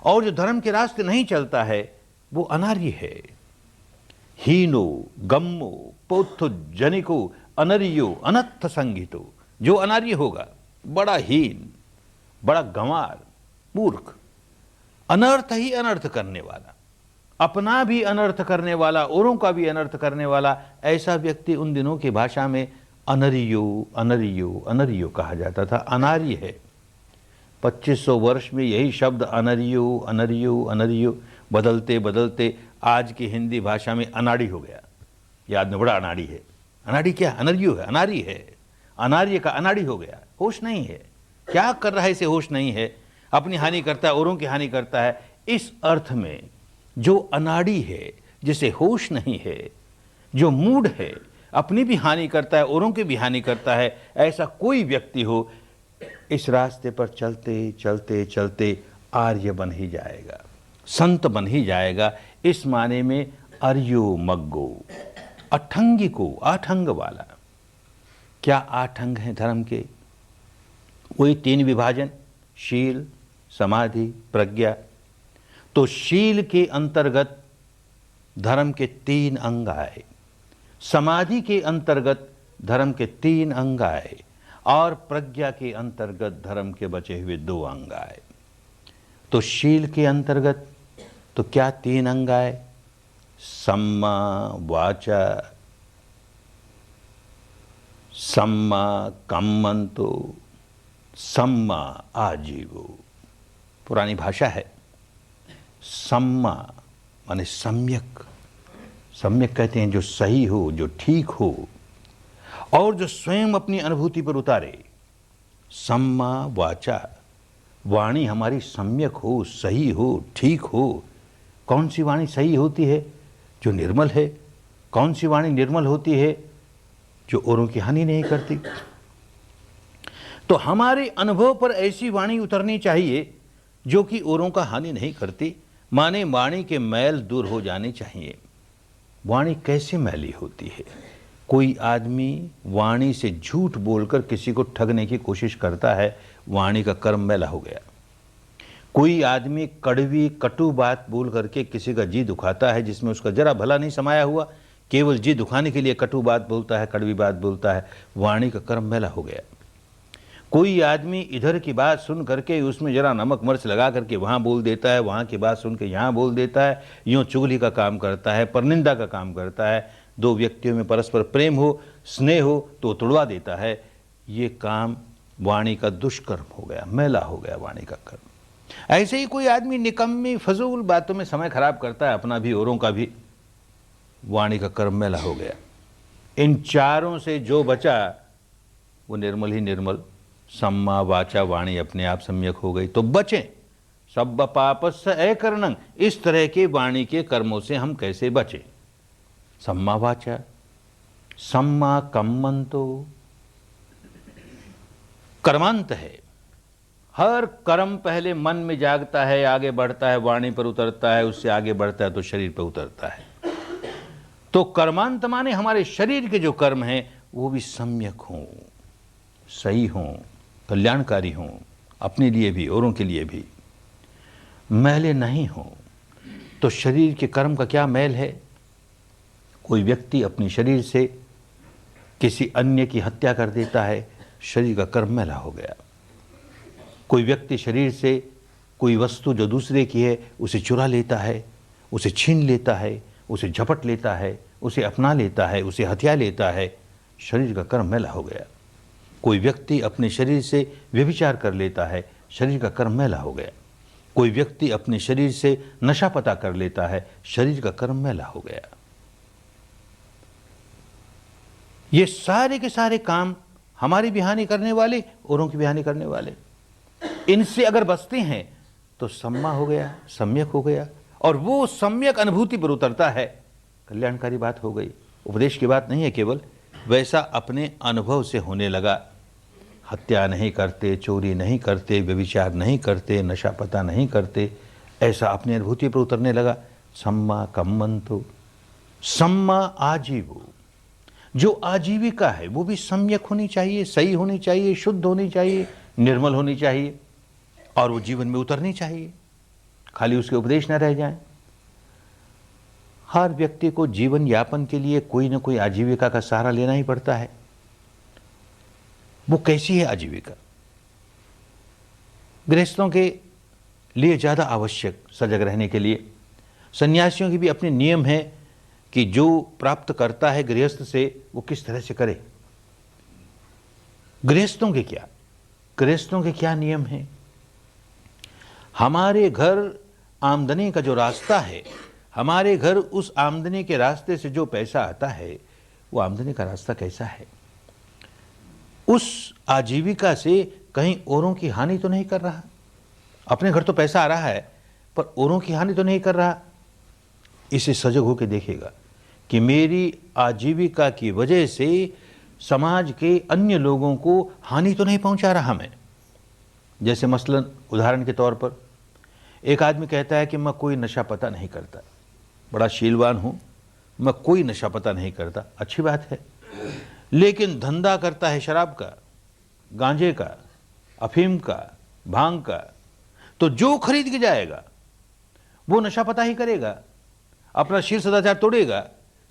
और जो धर्म के रास्ते नहीं चलता है वो अनार्य है। हीनो गम्मो पोथो जनिको अनर्यो अनर्थ संगीतो। जो अनार्य होगा, बड़ा हीन, बड़ा गंवार, मूर्ख, अनर्थ ही अनर्थ करने वाला, अपना भी अनर्थ करने वाला, औरों का भी अनर्थ करने वाला, ऐसा व्यक्ति उन दिनों की भाषा में अनर्यो अनर्यो अनर्यो कहा जाता था। अनार्य है। 2500 वर्ष में यही शब्द अनर्यो अनर्यो अनर्यो बदलते बदलते आज की हिंदी भाषा में अनाड़ी हो गया। याद में बड़ा अनाड़ी है। अनाड़ी क्या? अनर्यो है, अनारी है। अनार्य का अनाड़ी हो गया, होश नहीं है। क्या कर रहा है इसे होश नहीं है, अपनी हानि करता है, औरों की हानि करता है। इस अर्थ में जो अनाड़ी है, जिसे होश नहीं है, जो मूढ़ है, अपनी भी हानि करता है, औरों की भी हानि करता है, ऐसा कोई व्यक्ति हो, इस रास्ते पर चलते चलते चलते आर्य बन ही जाएगा, संत बन ही जाएगा। इस माने में अर्यो मग्गो, अठंगी को, आठंग वाला। क्या आठंग हैं धर्म के? वही 3 विभाजन, शील, समाधि, प्रज्ञा। तो शील के अंतर्गत धर्म के 3 अंग आए, समाधि के अंतर्गत धर्म के 3 अंग आए, और प्रज्ञा के अंतर्गत धर्म के बचे हुए 2 अंग आए। तो शील के अंतर्गत तो क्या 3 अंग आए? सम्मा वाचा, सम्मा कम्मंतो, सम्मा आजीवो। पुरानी भाषा है। सम्मा माने सम्यक, सम्यक कहते हैं जो सही हो, जो ठीक हो, और जो स्वयं अपनी अनुभूति पर उतारे। सम्मा वाचा, वाणी हमारी सम्यक हो, सही हो, ठीक हो। कौन सी वाणी सही होती है? जो निर्मल है। कौन सी वाणी निर्मल होती है? जो औरों की हानि नहीं करती। तो हमारे अनुभव पर ऐसी वाणी उतरनी चाहिए जो कि औरों का हानि नहीं करती। माने वाणी के मैल दूर हो जाने चाहिए। वाणी कैसे मैली होती है? कोई आदमी वाणी से झूठ बोलकर किसी को ठगने की कोशिश करता है, वाणी का कर्म मैला हो गया। कोई आदमी कड़वी कटु बात बोल करके किसी का जी दुखाता है, जिसमें उसका जरा भला नहीं समाया हुआ, केवल जी दुखाने के लिए कटु बात बोलता है, कड़वी बात बोलता है, वाणी का कर्म मैला हो गया। कोई आदमी इधर की बात सुन करके उसमें जरा नमक मिर्च लगा करके वहाँ बोल देता है, वहाँ की बात सुन के यहाँ बोल देता है, यूँ चुगली का काम करता है, परनिंदा का काम करता है। 2 व्यक्तियों में परस्पर प्रेम हो, स्नेह हो तो तुड़वा देता है। ये काम वाणी का दुष्कर्म हो गया, मैला हो गया वाणी का कर्म। ऐसे ही कोई आदमी निकम्मी फजूल बातों में समय खराब करता है, अपना भी औरों का भी, वाणी का कर्म मैला हो गया। इन चारों से जो बचा वो निर्मल ही निर्मल, सम्मा वाचा वाणी अपने आप सम्यक हो गई। तो बचें सब पापस्य अकरणं, इस तरह के वाणी के कर्मों से हम कैसे बचें? सम्मा वाचा, सम्मा कम्मंतो, कर्मांत है। हर कर्म पहले मन में जागता है, आगे बढ़ता है, वाणी पर उतरता है, उससे आगे बढ़ता है तो शरीर पर उतरता है। तो कर्मांत माने हमारे शरीर के जो कर्म हैं वो भी सम्यक हों, सही हों, कल्याणकारी हों, अपने लिए भी औरों के लिए भी, मैले नहीं हों। तो शरीर के कर्म का क्या मैल है? कोई व्यक्ति अपने शरीर से किसी अन्य की हत्या कर देता है, शरीर का कर्म मैला हो गया। कोई व्यक्ति शरीर से कोई वस्तु जो दूसरे की है उसे चुरा लेता है, उसे छीन लेता है, उसे झपट लेता है, उसे अपना लेता है, उसे हथिया लेता है, शरीर का कर्म मैला हो गया। कोई व्यक्ति अपने शरीर से व्यभिचार कर लेता है, शरीर का कर्म मैला हो गया। कोई व्यक्ति अपने शरीर से नशा पता कर लेता है, शरीर का कर्म मैला हो गया। ये सारे के सारे काम हमारी भी हानि करने वाले, औरों की भी हानि करने वाले। इनसे अगर बचते हैं तो सम्मा हो गया, सम्यक हो गया, और वो सम्यक अनुभूति पर उतरता है, कल्याणकारी बात हो गई। उपदेश की बात नहीं है केवल, वैसा अपने अनुभव से होने लगा। हत्या नहीं करते, चोरी नहीं करते, व्यभिचार नहीं करते, नशा पता नहीं करते, ऐसा अपनी अनुभूति पर उतरने लगा। सम्मा कम्मंतो, सम्मा आजीवो, जो आजीविका है वो भी सम्यक होनी चाहिए, सही होनी चाहिए, शुद्ध होनी चाहिए, निर्मल होनी चाहिए, और वो जीवन में उतरनी चाहिए, खाली उसके उपदेश न रह जाएं। हर व्यक्ति को जीवन यापन के लिए कोई ना कोई आजीविका का सहारा लेना ही पड़ता है। वो कैसी है आजीविका? गृहस्थों के लिए ज़्यादा आवश्यक सजग रहने के लिए। सन्यासियों के भी अपने नियम है कि जो प्राप्त करता है गृहस्थ से वो किस तरह से करे। गृहस्थों के क्या नियम हैं? हमारे घर आमदनी का जो रास्ता है, हमारे घर उस आमदनी के रास्ते से जो पैसा आता है, वो आमदनी का रास्ता कैसा है? उस आजीविका से कहीं औरों की हानि तो नहीं कर रहा? अपने घर तो पैसा आ रहा है पर औरों की हानि तो नहीं कर रहा? इसे सजग होकर देखेगा कि मेरी आजीविका की वजह से समाज के अन्य लोगों को हानि तो नहीं पहुंचा रहा मैं। जैसे मसलन उदाहरण के तौर पर एक आदमी कहता है कि मैं कोई नशा पता नहीं करता, बड़ा शीलवान हूं, मैं कोई नशा पता नहीं करता। अच्छी बात है, लेकिन धंधा करता है शराब का, गांजे का, अफीम का, भांग का, तो जो खरीद के जाएगा वो नशा पता ही करेगा, अपना शील सदाचार तोड़ेगा।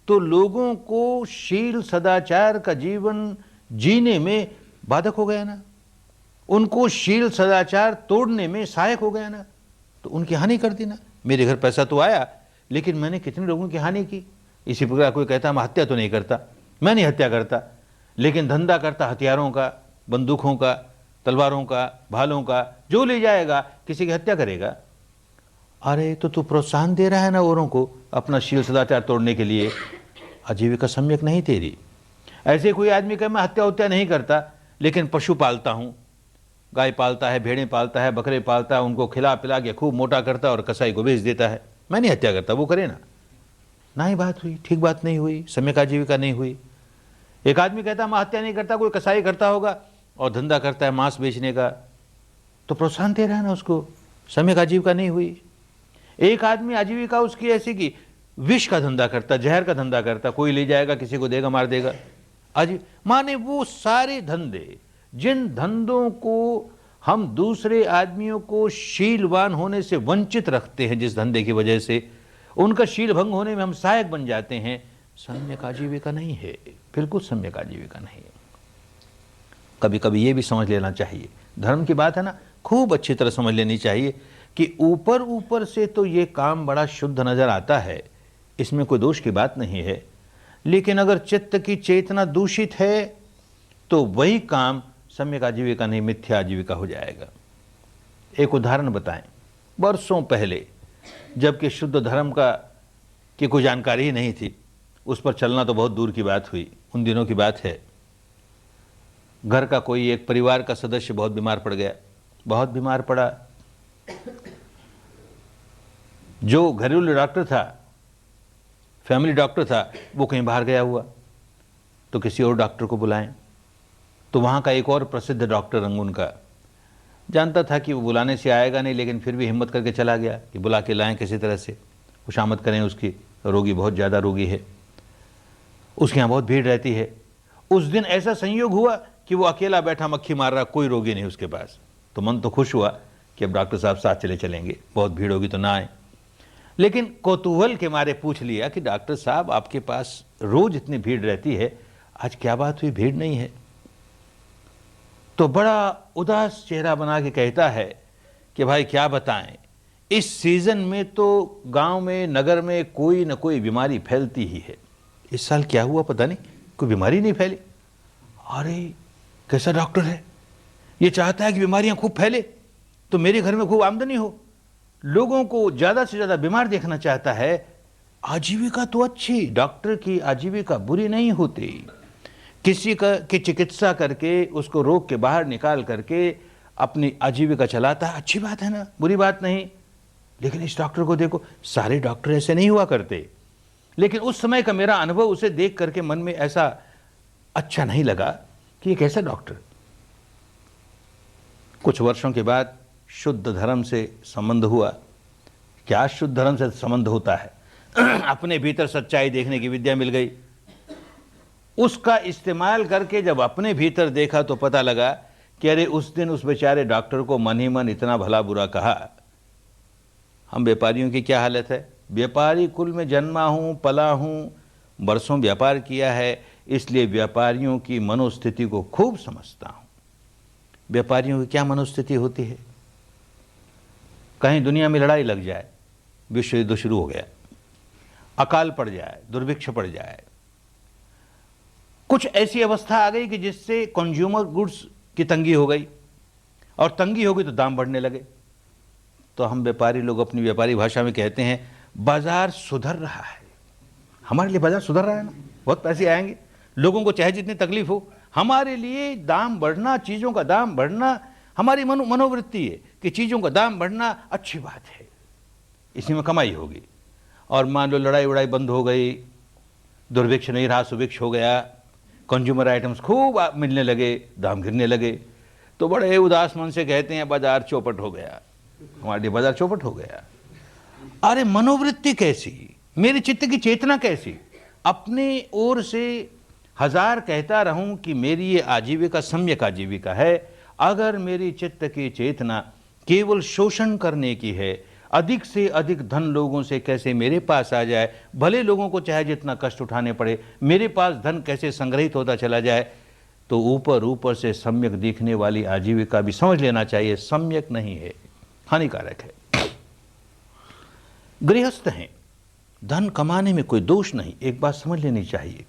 तो लोगों को शील सदाचार का जीवन जीने में बाधक हो गया ना, उनको शील सदाचार तोड़ने में सहायक हो गया ना, तो उनकी हानि कर दी ना। मेरे घर पैसा तो आया लेकिन मैंने कितने लोगों की हानि की। इसी प्रकार कोई कहता मैं हत्या तो नहीं करता, मैं नहीं हत्या करता, लेकिन धंधा करता हथियारों का, बंदूकों का, तलवारों का, भालों का, जो ले जाएगा किसी की हत्या करेगा। अरे तो तू प्रोत्साहन दे रहा है ना औरों को अपना शील सदाचार तोड़ने के लिए, आजीविका सम्यक नहीं तेरी। ऐसे कोई आदमी कहे मैं हत्या नहीं करता लेकिन पशु पालता हूं, गाय पालता है, भेड़ें पालता है, बकरे पालता है, उनको खिला पिला के खूब मोटा करता है और कसाई को बेच देता है, मैं नहीं हत्या करता, वो करे ना ही बात हुई, ठीक बात नहीं हुई, सम्यक आजीविका नहीं हुई। एक आदमी कहता मैं हत्या नहीं करता, कोई कसाई करता होगा और धंधा करता है मांस बेचने का, तो प्रोत्साहन दे रहा है ना उसको, सम्यक आजीविका नहीं हुई। एक आदमी आजीविका उसकी ऐसी कि विष का धंधा करता, जहर का धंधा करता, कोई ले जाएगा किसी को देगा, मार देगा। माने वो सारे धंधे, जिन धंधों को हम दूसरे आदमियों को शीलवान होने से वंचित रखते हैं, जिस धंधे की वजह से उनका शील भंग होने में हम सहायक बन जाते हैं, सम्यक आजीविका नहीं है, बिल्कुल सम्यक आजीविका नहीं है। कभी कभी ये भी समझ लेना चाहिए, धर्म की बात है ना, खूब अच्छी तरह समझ लेनी चाहिए कि ऊपर ऊपर से तो ये काम बड़ा शुद्ध नजर आता है, इसमें कोई दोष की बात नहीं है, लेकिन अगर चित्त की चेतना दूषित है तो वही काम सम्यक आजीविका नहीं, मिथ्या आजीविका हो जाएगा। एक उदाहरण बताएं, वर्षों पहले जबकि शुद्ध धर्म की कोई जानकारी ही नहीं थी, उस पर चलना तो बहुत दूर की बात हुई। उन दिनों की बात है, घर का कोई एक परिवार का सदस्य बहुत बीमार पड़ गया। बहुत बीमार पड़ा। जो घरेलू डॉक्टर था, फैमिली डॉक्टर था, वो कहीं बाहर गया हुआ, तो किसी और डॉक्टर को बुलाएं। तो वहाँ का एक और प्रसिद्ध डॉक्टर रंगून का जानता था कि वो बुलाने से आएगा नहीं, लेकिन फिर भी हिम्मत करके चला गया कि बुला के लाएं, किसी तरह से खुशामद करें उसकी। रोगी बहुत ज़्यादा रोगी है, उसके यहाँ बहुत भीड़ रहती है। उस दिन ऐसा संयोग हुआ कि वो अकेला बैठा मक्खी मार रहा, कोई रोगी नहीं उसके पास। तो मन तो खुश हुआ कि अब डॉक्टर साहब साथ चलेंगे, बहुत भीड़ होगी तो ना आए। लेकिन कौतूहल के मारे पूछ लिया कि डॉक्टर साहब, आपके पास रोज इतनी भीड़ रहती है, आज क्या बात हुई, भीड़ नहीं है? तो बड़ा उदास चेहरा बना के कहता है कि भाई क्या बताएं, इस सीजन में तो गांव में, नगर में कोई न कोई बीमारी फैलती ही है। इस साल क्या हुआ पता नहीं, कोई बीमारी नहीं फैली। अरे कैसा डॉक्टर है, ये चाहता है कि बीमारियां खूब फैले तो मेरे घर में खूब आमदनी हो, लोगों को ज्यादा से ज्यादा बीमार देखना चाहता है। आजीविका तो अच्छी, डॉक्टर की आजीविका बुरी नहीं होती। किसी की चिकित्सा करके उसको रोग के बाहर निकाल करके अपनी आजीविका चलाता है, अच्छी बात है ना, बुरी बात नहीं। लेकिन इस डॉक्टर को देखो, सारे डॉक्टर ऐसे नहीं हुआ करते। लेकिन उस समय का मेरा अनुभव उसे देख करके मन में ऐसा अच्छा नहीं लगा कि एक ऐसा डॉक्टर। कुछ वर्षों के बाद शुद्ध धर्म से संबंध हुआ। क्या शुद्ध धर्म से संबंध होता है? अपने भीतर सच्चाई देखने की विद्या मिल गई। उसका इस्तेमाल करके जब अपने भीतर देखा तो पता लगा कि अरे उस दिन उस बेचारे डॉक्टर को मन ही मन इतना भला बुरा कहा। हम व्यापारियों की क्या हालत है? व्यापारी कुल में जन्मा हूं, पला हूं, बरसों व्यापार किया है, इसलिए व्यापारियों की मनोस्थिति को खूब समझता हूं। व्यापारियों की क्या मनोस्थिति होती है? कहीं दुनिया में लड़ाई लग जाए, विश्व युद्ध शुरू हो गया, अकाल पड़ जाए, दुर्भिक्ष पड़ जाए, कुछ ऐसी अवस्था आ गई कि जिससे कंज्यूमर गुड्स की तंगी हो गई, और तंगी हो गई तो दाम बढ़ने लगे। तो हम व्यापारी लोग अपनी व्यापारी भाषा में कहते हैं बाजार सुधर रहा है। हमारे लिए बाजार सुधर रहा है ना, बहुत पैसे आएंगे, लोगों को चाहे जितनी तकलीफ हो, हमारे लिए दाम बढ़ना, चीज़ों का दाम बढ़ना, हमारी मनोवृत्ति है कि चीज़ों का दाम बढ़ना अच्छी बात है, इसी में कमाई होगी। और मान लो लड़ाई वड़ाई बंद हो गई, दुर्भिक्ष नहीं रहा, सुभिक्ष हो गया, कंज्यूमर आइटम्स खूब मिलने लगे, दाम गिरने लगे, तो बड़े उदास मन से कहते हैं बाजार चौपट हो गया, हमारे लिए बाजार चौपट हो गया। अरे मनोवृत्ति कैसी, मेरे चित्त की चेतना कैसी? अपने ओर से हजार कहता रहूं कि मेरी ये आजीविका सम्यक आजीविका है, अगर मेरी चित्त की चेतना केवल शोषण करने की है, अधिक से अधिक धन लोगों से कैसे मेरे पास आ जाए, भले लोगों को चाहे जितना कष्ट उठाने पड़े, मेरे पास धन कैसे संग्रहित होता चला जाए, तो ऊपर ऊपर से सम्यक दिखने वाली आजीविका भी समझ लेना चाहिए सम्यक नहीं है, हानिकारक है। गृहस्थ हैं, धन कमाने में कोई दोष नहीं, एक बात समझ लेनी चाहिए,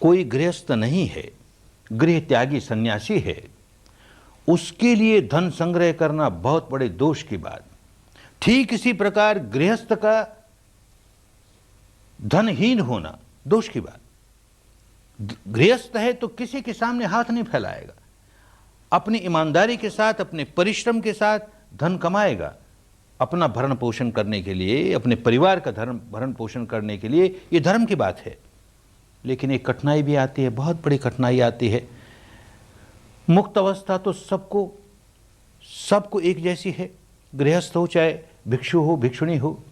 कोई गृहस्थ नहीं है, गृह त्यागी सन्यासी है, उसके लिए धन संग्रह करना बहुत बड़े दोष की बात। ठीक इसी प्रकार गृहस्थ का धनहीन होना दोष की बात। गृहस्थ है तो किसी के सामने हाथ नहीं फैलाएगा, अपनी ईमानदारी के साथ, अपने परिश्रम के साथ धन कमाएगा, अपना भरण पोषण करने के लिए, अपने परिवार का भरण पोषण करने के लिए, ये धर्म की बात है। लेकिन एक कठिनाई भी आती है, बहुत बड़ी कठिनाई आती है। मुक्त अवस्था तो सबको एक जैसी है, गृहस्थ हो चाहे भिक्षु हो, भिक्षुणी हो।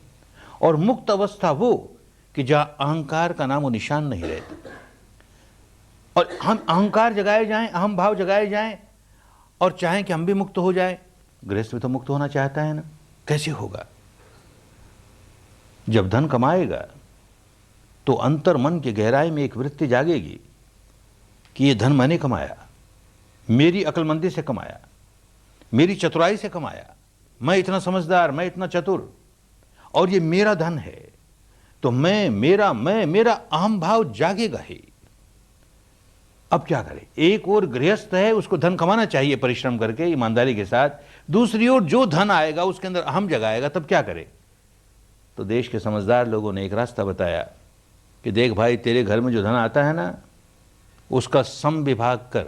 और मुक्त अवस्था वो कि जहां अहंकार का नामो निशान नहीं रहता, और हम अहंकार जगाए जाएं, अहम भाव जगाए जाएं और चाहें कि हम भी मुक्त हो जाएं। गृहस्थ भी तो मुक्त होना चाहता है ना, कैसे होगा? जब धन कमाएगा तो अंतर मन की गहराई में एक वृत्ति जागेगी कि ये धन मैंने कमाया, मेरी अक्लमंदी से कमाया, मेरी चतुराई से कमाया, मैं इतना समझदार, मैं इतना चतुर, और ये मेरा धन है, तो मेरा अहम भाव जागेगा ही। अब क्या करें? एक और गृहस्थ है, उसको धन कमाना चाहिए परिश्रम करके, ईमानदारी के साथ, दूसरी ओर जो धन आएगा उसके अंदर अहम जगाएगा, तब क्या करे? तो देश के समझदार लोगों ने एक रास्ता बताया कि देख भाई, तेरे घर में जो धन आता है ना, उसका सम विभाग कर।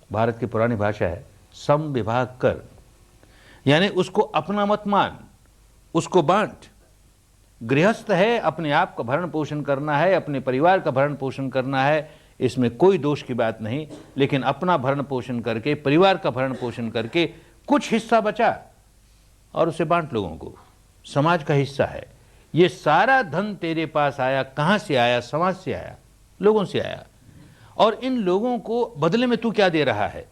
भारत की पुरानी भाषा है, सम विभाग कर, यानी उसको अपना मत मान, उसको बांट। गृहस्थ है, अपने आप का भरण पोषण करना है, अपने परिवार का भरण पोषण करना है, इसमें कोई दोष की बात नहीं। लेकिन अपना भरण पोषण करके, परिवार का भरण पोषण करके कुछ हिस्सा बचा और उसे बांट लोगों को, समाज का हिस्सा है। ये सारा धन तेरे पास आया, कहां से आया? समाज से आया, लोगों से आया। और इन लोगों को बदले में तू क्या दे रहा है?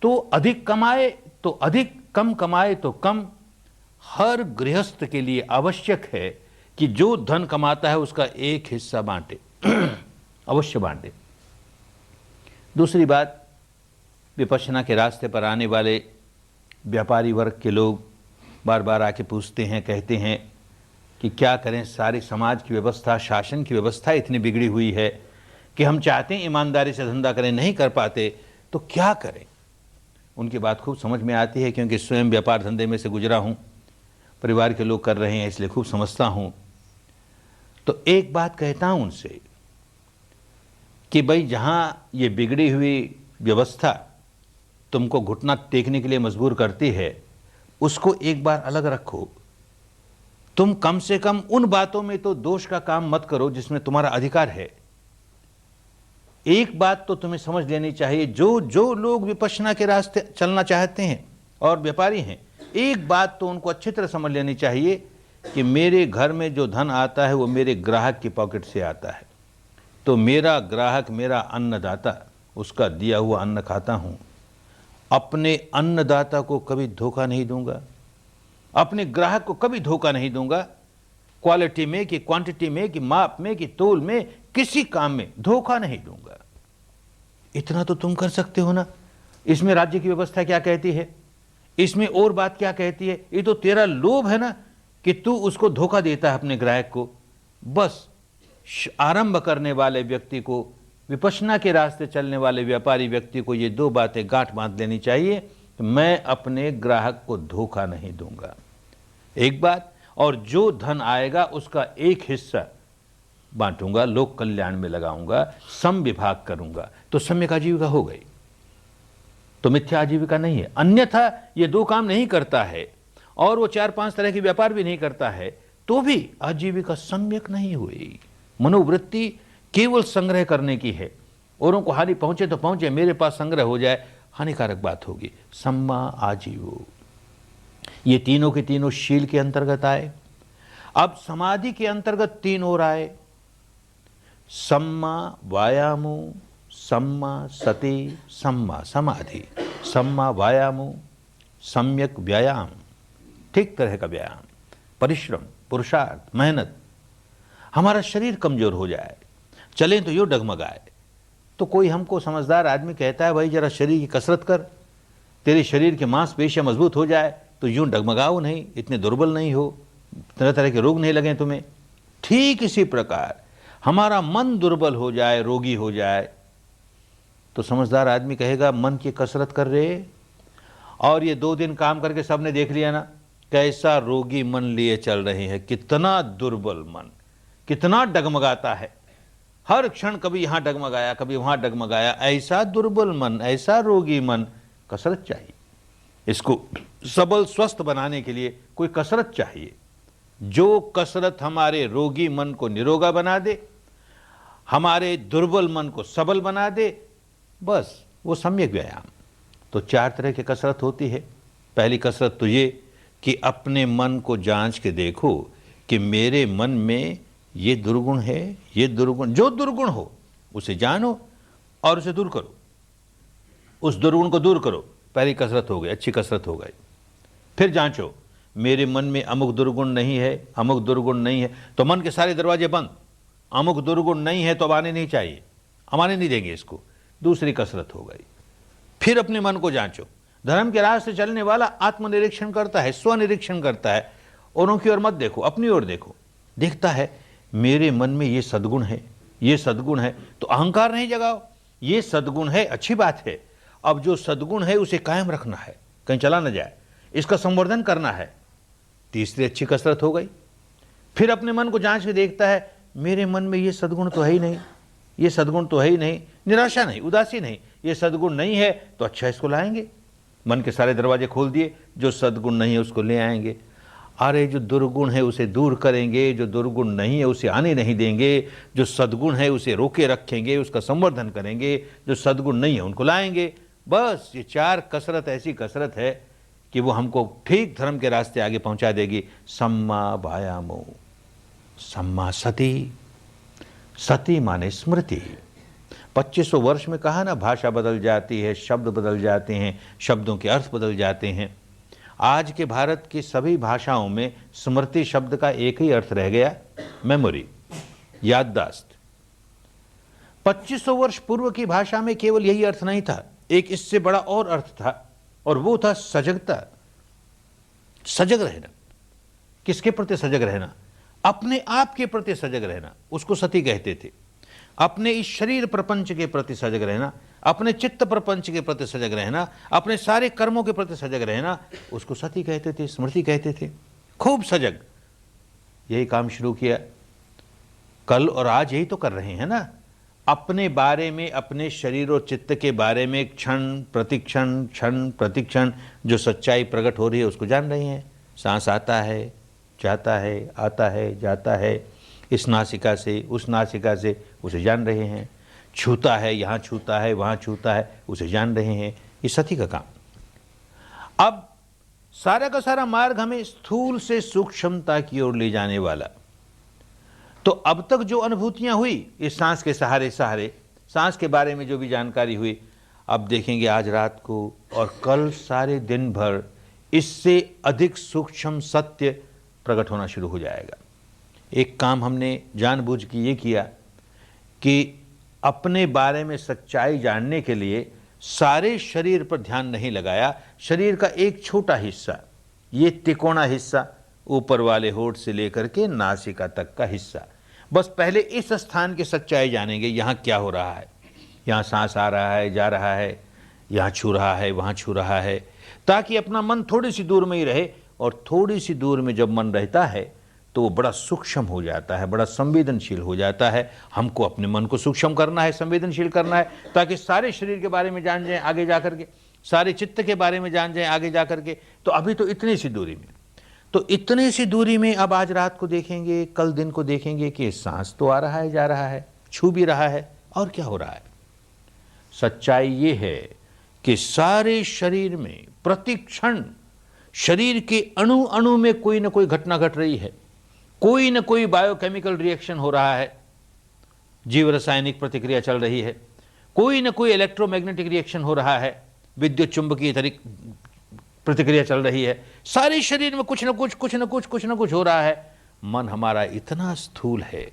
तो अधिक कमाए तो अधिक, कम कमाए तो कम। हर गृहस्थ के लिए आवश्यक है कि जो धन कमाता है उसका एक हिस्सा बांटे, अवश्य बांटे। दूसरी बात, विपश्यना के रास्ते पर आने वाले व्यापारी वर्ग के लोग बार बार आके पूछते हैं, कहते हैं कि क्या करें, सारी समाज की व्यवस्था, शासन की व्यवस्था इतनी बिगड़ी हुई है कि हम चाहते हैं ईमानदारी से धंधा करें, नहीं कर पाते, तो क्या करें? उनकी बात खूब समझ में आती है, क्योंकि स्वयं व्यापार धंधे में से गुजरा हूं, परिवार के लोग कर रहे हैं, इसलिए खूब समझता हूं। तो एक बात कहता हूं उनसे कि भाई, जहां ये बिगड़ी हुई व्यवस्था तुमको घुटना टेकने के लिए मजबूर करती है, उसको एक बार अलग रखो। तुम कम से कम उन बातों में तो दोष का काम मत करो जिसमें तुम्हारा अधिकार है। एक बात तो तुम्हें समझ लेनी चाहिए, जो लोग विपश्यना के रास्ते चलना चाहते हैं और व्यापारी हैं, एक बात तो उनको अच्छी तरह समझ लेनी चाहिए कि मेरे घर में जो धन आता है वो मेरे ग्राहक की पॉकेट से आता है। तो मेरा ग्राहक मेरा अन्नदाता, उसका दिया हुआ अन्न खाता हूं। अपने अन्नदाता को कभी धोखा नहीं दूंगा, अपने ग्राहक को कभी धोखा नहीं दूंगा। क्वालिटी में कि क्वांटिटी में कि माप में कि तोल में, किसी काम में धोखा नहीं दूंगा। इतना तो तुम कर सकते हो ना। इसमें राज्य की व्यवस्था क्या कहती है? इसमें और बात क्या कहती है? ये तो तेरा लोभ है ना कि तू उसको धोखा देता है अपने ग्राहक को। बस आरंभ करने वाले व्यक्ति को, विपश्यना के रास्ते चलने वाले व्यापारी व्यक्ति को ये दो बातें गांठ बांध लेनी चाहिए कि मैं अपने ग्राहक को धोखा नहीं दूंगा, एक बात। और जो धन आएगा उसका एक हिस्सा बांटूंगा, लोक कल्याण में लगाऊंगा, सम विभाग करूंगा। तो सम्यक आजीविका हो गई, तो मिथ्या आजीविका नहीं है। अन्यथा ये दो काम नहीं करता है और वो 4-5 तरह के व्यापार भी नहीं करता है, तो भी आजीविका सम्यक नहीं हुई। मनोवृत्ति केवल संग्रह करने की है, औरों को हानि पहुंचे तो पहुंचे, मेरे पास संग्रह हो जाए, हानिकारक बात होगी। सम्मा आजीवो, ये तीनों के तीनों शील के अंतर्गत आए। अब समाधि के अंतर्गत 3 और आए, सम्मा वायामो, सम्मा सति, सम्मा समाधि। सम्मा वायामो, सम्यक व्यायाम, ठीक तरह का व्यायाम, परिश्रम, पुरुषार्थ, मेहनत। हमारा शरीर कमजोर हो जाए, चलें तो यूं डगमगाए, तो कोई हमको समझदार आदमी कहता है भाई जरा शरीर की कसरत कर, तेरे शरीर के मांसपेशियां मजबूत हो जाए, तो यूं डगमगाओ नहीं, इतने दुर्बल नहीं हो, तरह तरह के रोग नहीं लगे तुम्हें। ठीक इसी प्रकार हमारा मन दुर्बल हो जाए, रोगी हो जाए, तो समझदार आदमी कहेगा मन की कसरत कर रहे। और ये 2 दिन काम करके सबने देख लिया ना, कैसा रोगी मन लिए चल रहे हैं, कितना दुर्बल मन, कितना डगमगाता है, हर क्षण कभी यहां डगमगाया, कभी वहां डगमगाया। ऐसा दुर्बल मन, ऐसा रोगी मन, कसरत चाहिए। इसको सबल स्वस्थ बनाने के लिए कोई कसरत चाहिए। जो कसरत हमारे रोगी मन को निरोगा बना दे, हमारे दुर्बल मन को सबल बना दे, बस वो सम्यक व्यायाम। तो 4 तरह की कसरत होती है। पहली कसरत तो ये कि अपने मन को जांच के देखो कि मेरे मन में ये दुर्गुण है, ये दुर्गुण, जो दुर्गुण हो उसे जानो और उसे दूर करो, उस दुर्गुण को दूर करो। पहली कसरत हो गई, अच्छी कसरत हो गई। फिर जांचो, मेरे मन में अमुक दुर्गुण नहीं है, अमुक दुर्गुण नहीं है, तो मन के सारे दरवाजे बंद। अमुक दुर्गुण नहीं है तो अब आने नहीं चाहिए, हम आने नहीं देंगे इसको। दूसरी कसरत हो गई। फिर अपने मन को जांचो। धर्म के रास्ते चलने वाला आत्मनिरीक्षण करता है, स्वनिरीक्षण करता है। औरों की ओर मत देखो, अपनी ओर देखो। देखता है मेरे मन में ये सद्गुण है, ये सद्गुण है, तो अहंकार नहीं जगाओ। ये सद्गुण है, अच्छी बात है। अब जो सद्गुण है उसे कायम रखना है, कहीं चला न जाए, इसका संवर्धन करना है। तीसरी अच्छी कसरत हो गई। फिर अपने मन को जांच के देखता है मेरे मन में ये सद्गुण तो है ही नहीं, ये सद्गुण तो है ही नहीं, निराशा नहीं, उदासी नहीं, ये सद्गुण नहीं है तो अच्छा इसको लाएंगे। मन के सारे दरवाजे खोल दिए, जो सद्गुण नहीं है उसको ले आएंगे। अरे जो दुर्गुण है उसे दूर करेंगे, जो दुर्गुण नहीं है उसे आने नहीं देंगे, जो सद्गुण है उसे रोके रखेंगे, उसका संवर्धन करेंगे, जो सद्गुण नहीं है उनको लाएंगे। बस ये 4 कसरत ऐसी कसरत है कि वो हमको ठीक धर्म के रास्ते आगे पहुंचा देगी। सम्मा वायामो, सम्मा सती, सती माने स्मृति। 2500 वर्ष में कहा ना, भाषा बदल जाती है, शब्द बदल जाते हैं, शब्दों के अर्थ बदल जाते हैं। आज के भारत की सभी भाषाओं में स्मृति शब्द का एक ही अर्थ रह गया, मेमोरी, याददाश्त। 2500 वर्ष पूर्व की भाषा में केवल यही अर्थ नहीं था, एक इससे बड़ा और अर्थ था, और वो था सजगता, सजग रहना। किसके प्रति सजग रहना? अपने आप के प्रति सजग रहना, उसको सती कहते थे। अपने इस शरीर प्रपंच के प्रति सजग रहना, अपने चित्त प्रपंच के प्रति सजग रहना, अपने सारे कर्मों के प्रति सजग रहना, उसको सती कहते थे, स्मृति कहते थे। खूब सजग, यही काम शुरू किया। कल और आज यही तो कर रहे हैं ना, अपने बारे में, अपने शरीर और चित्त के बारे में क्षण प्रतिक्षण जो सच्चाई प्रकट हो रही है उसको जान रहे हैं। सांस आता है, जाता है, आता है, जाता है, इस नासिका से उस नासिका से, उसे जान रहे हैं। छूता है, यहाँ छूता है, वहाँ छूता है, उसे जान रहे हैं। ये सती का काम। अब सारा का सारा मार्ग हमें स्थूल से सूक्ष्मता की ओर ले जाने वाला। तो अब तक जो अनुभूतियां हुई इस सांस के सहारे सांस के बारे में जो भी जानकारी हुई, अब देखेंगे आज रात को और कल सारे दिन भर इससे अधिक सूक्ष्म सत्य प्रकट होना शुरू हो जाएगा। एक काम हमने जानबूझ के ये किया कि अपने बारे में सच्चाई जानने के लिए सारे शरीर पर ध्यान नहीं लगाया। शरीर का एक छोटा हिस्सा, ये तिकोना हिस्सा, ऊपर वाले होठ से लेकर के नासिका तक का हिस्सा, बस पहले इस स्थान की सच्चाई जानेंगे। यहाँ क्या हो रहा है, यहाँ सांस आ रहा है, जा रहा है, यहाँ छू रहा है, वहाँ छू रहा है, ताकि अपना मन थोड़ी सी दूर में ही रहे। और थोड़ी सी दूर में जब मन रहता है तो वो बड़ा सूक्ष्म हो जाता है, बड़ा संवेदनशील हो जाता है। हमको अपने मन को सूक्ष्म करना है, संवेदनशील करना है, ताकि सारे शरीर के बारे में जान जाएं आगे जा करके, सारे चित्त के बारे में जान जाएं आगे जा करके। तो अभी तो इतनी सी दूरी में, तो इतने सी दूरी में अब आज रात को देखेंगे, कल दिन को देखेंगे कि सांस तो आ रहा है, जा रहा है, छू भी रहा है, और क्या हो रहा है। सच्चाई ये है कि सारे शरीर में प्रति क्षण शरीर के अणु अणु में कोई ना कोई घटना घट रही है, कोई ना कोई बायोकेमिकल रिएक्शन हो रहा है, जीव रासायनिक प्रतिक्रिया चल रही है, कोई ना कोई इलेक्ट्रोमैग्नेटिक रिएक्शन हो रहा है, विद्युत चुंबकीय प्रतिक्रिया चल रही है। सारे शरीर में कुछ ना कुछ हो रहा है। मन हमारा इतना स्थूल है,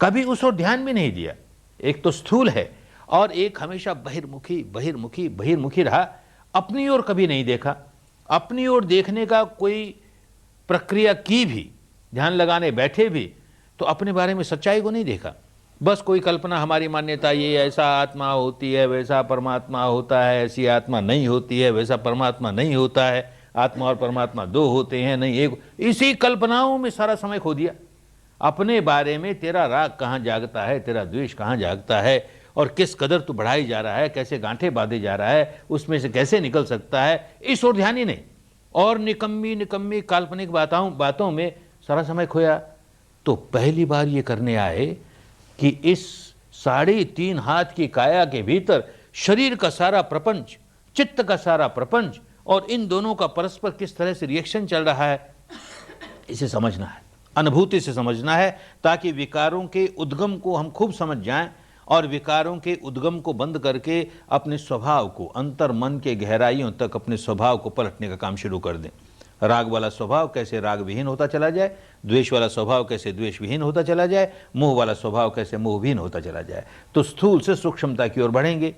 कभी उस ओर ध्यान भी नहीं दिया। एक तो स्थूल है और एक हमेशा बहिर्मुखी रहा, अपनी ओर कभी नहीं देखा। अपनी ओर देखने का कोई प्रक्रिया की भी, ध्यान लगाने बैठे भी, तो अपने बारे में सच्चाई को नहीं देखा। बस कोई कल्पना, हमारी मान्यता, ये ऐसा आत्मा होती है, वैसा परमात्मा होता है, ऐसी आत्मा नहीं होती है, वैसा परमात्मा नहीं होता है, आत्मा और परमात्मा दो होते हैं, नहीं एक। इसी कल्पनाओं में सारा समय खो दिया। अपने बारे में तेरा राग कहाँ जागता है, तेरा द्वेष कहाँ जागता है, और किस कदर तू बढ़ाई जा रहा है, कैसे गांठे बांधे जा रहा है, उसमें से कैसे निकल सकता है, इस ओर ध्यान ही नहीं। और निकम्मी काल्पनिक बातों में सारा समय खोया। तो पहली बार ये करने आए कि इस 3.5 हाथ की काया के भीतर शरीर का सारा प्रपंच, चित्त का सारा प्रपंच, और इन दोनों का परस्पर किस तरह से रिएक्शन चल रहा है, इसे समझना है, अनुभूति से समझना है, ताकि विकारों के उद्गम को हम खूब समझ जाएं और विकारों के उद्गम को बंद करके अपने स्वभाव को, अंतर मन के गहराइयों तक अपने स्वभाव को पलटने का काम शुरू कर दें। राग वाला स्वभाव कैसे राग विहीन होता चला जाए, द्वेष वाला स्वभाव कैसे द्वेष विहीन होता चला जाए, मोह वाला स्वभाव कैसे मोह विहीन होता चला जाए। तो स्थूल से सूक्ष्मता की ओर बढ़ेंगे।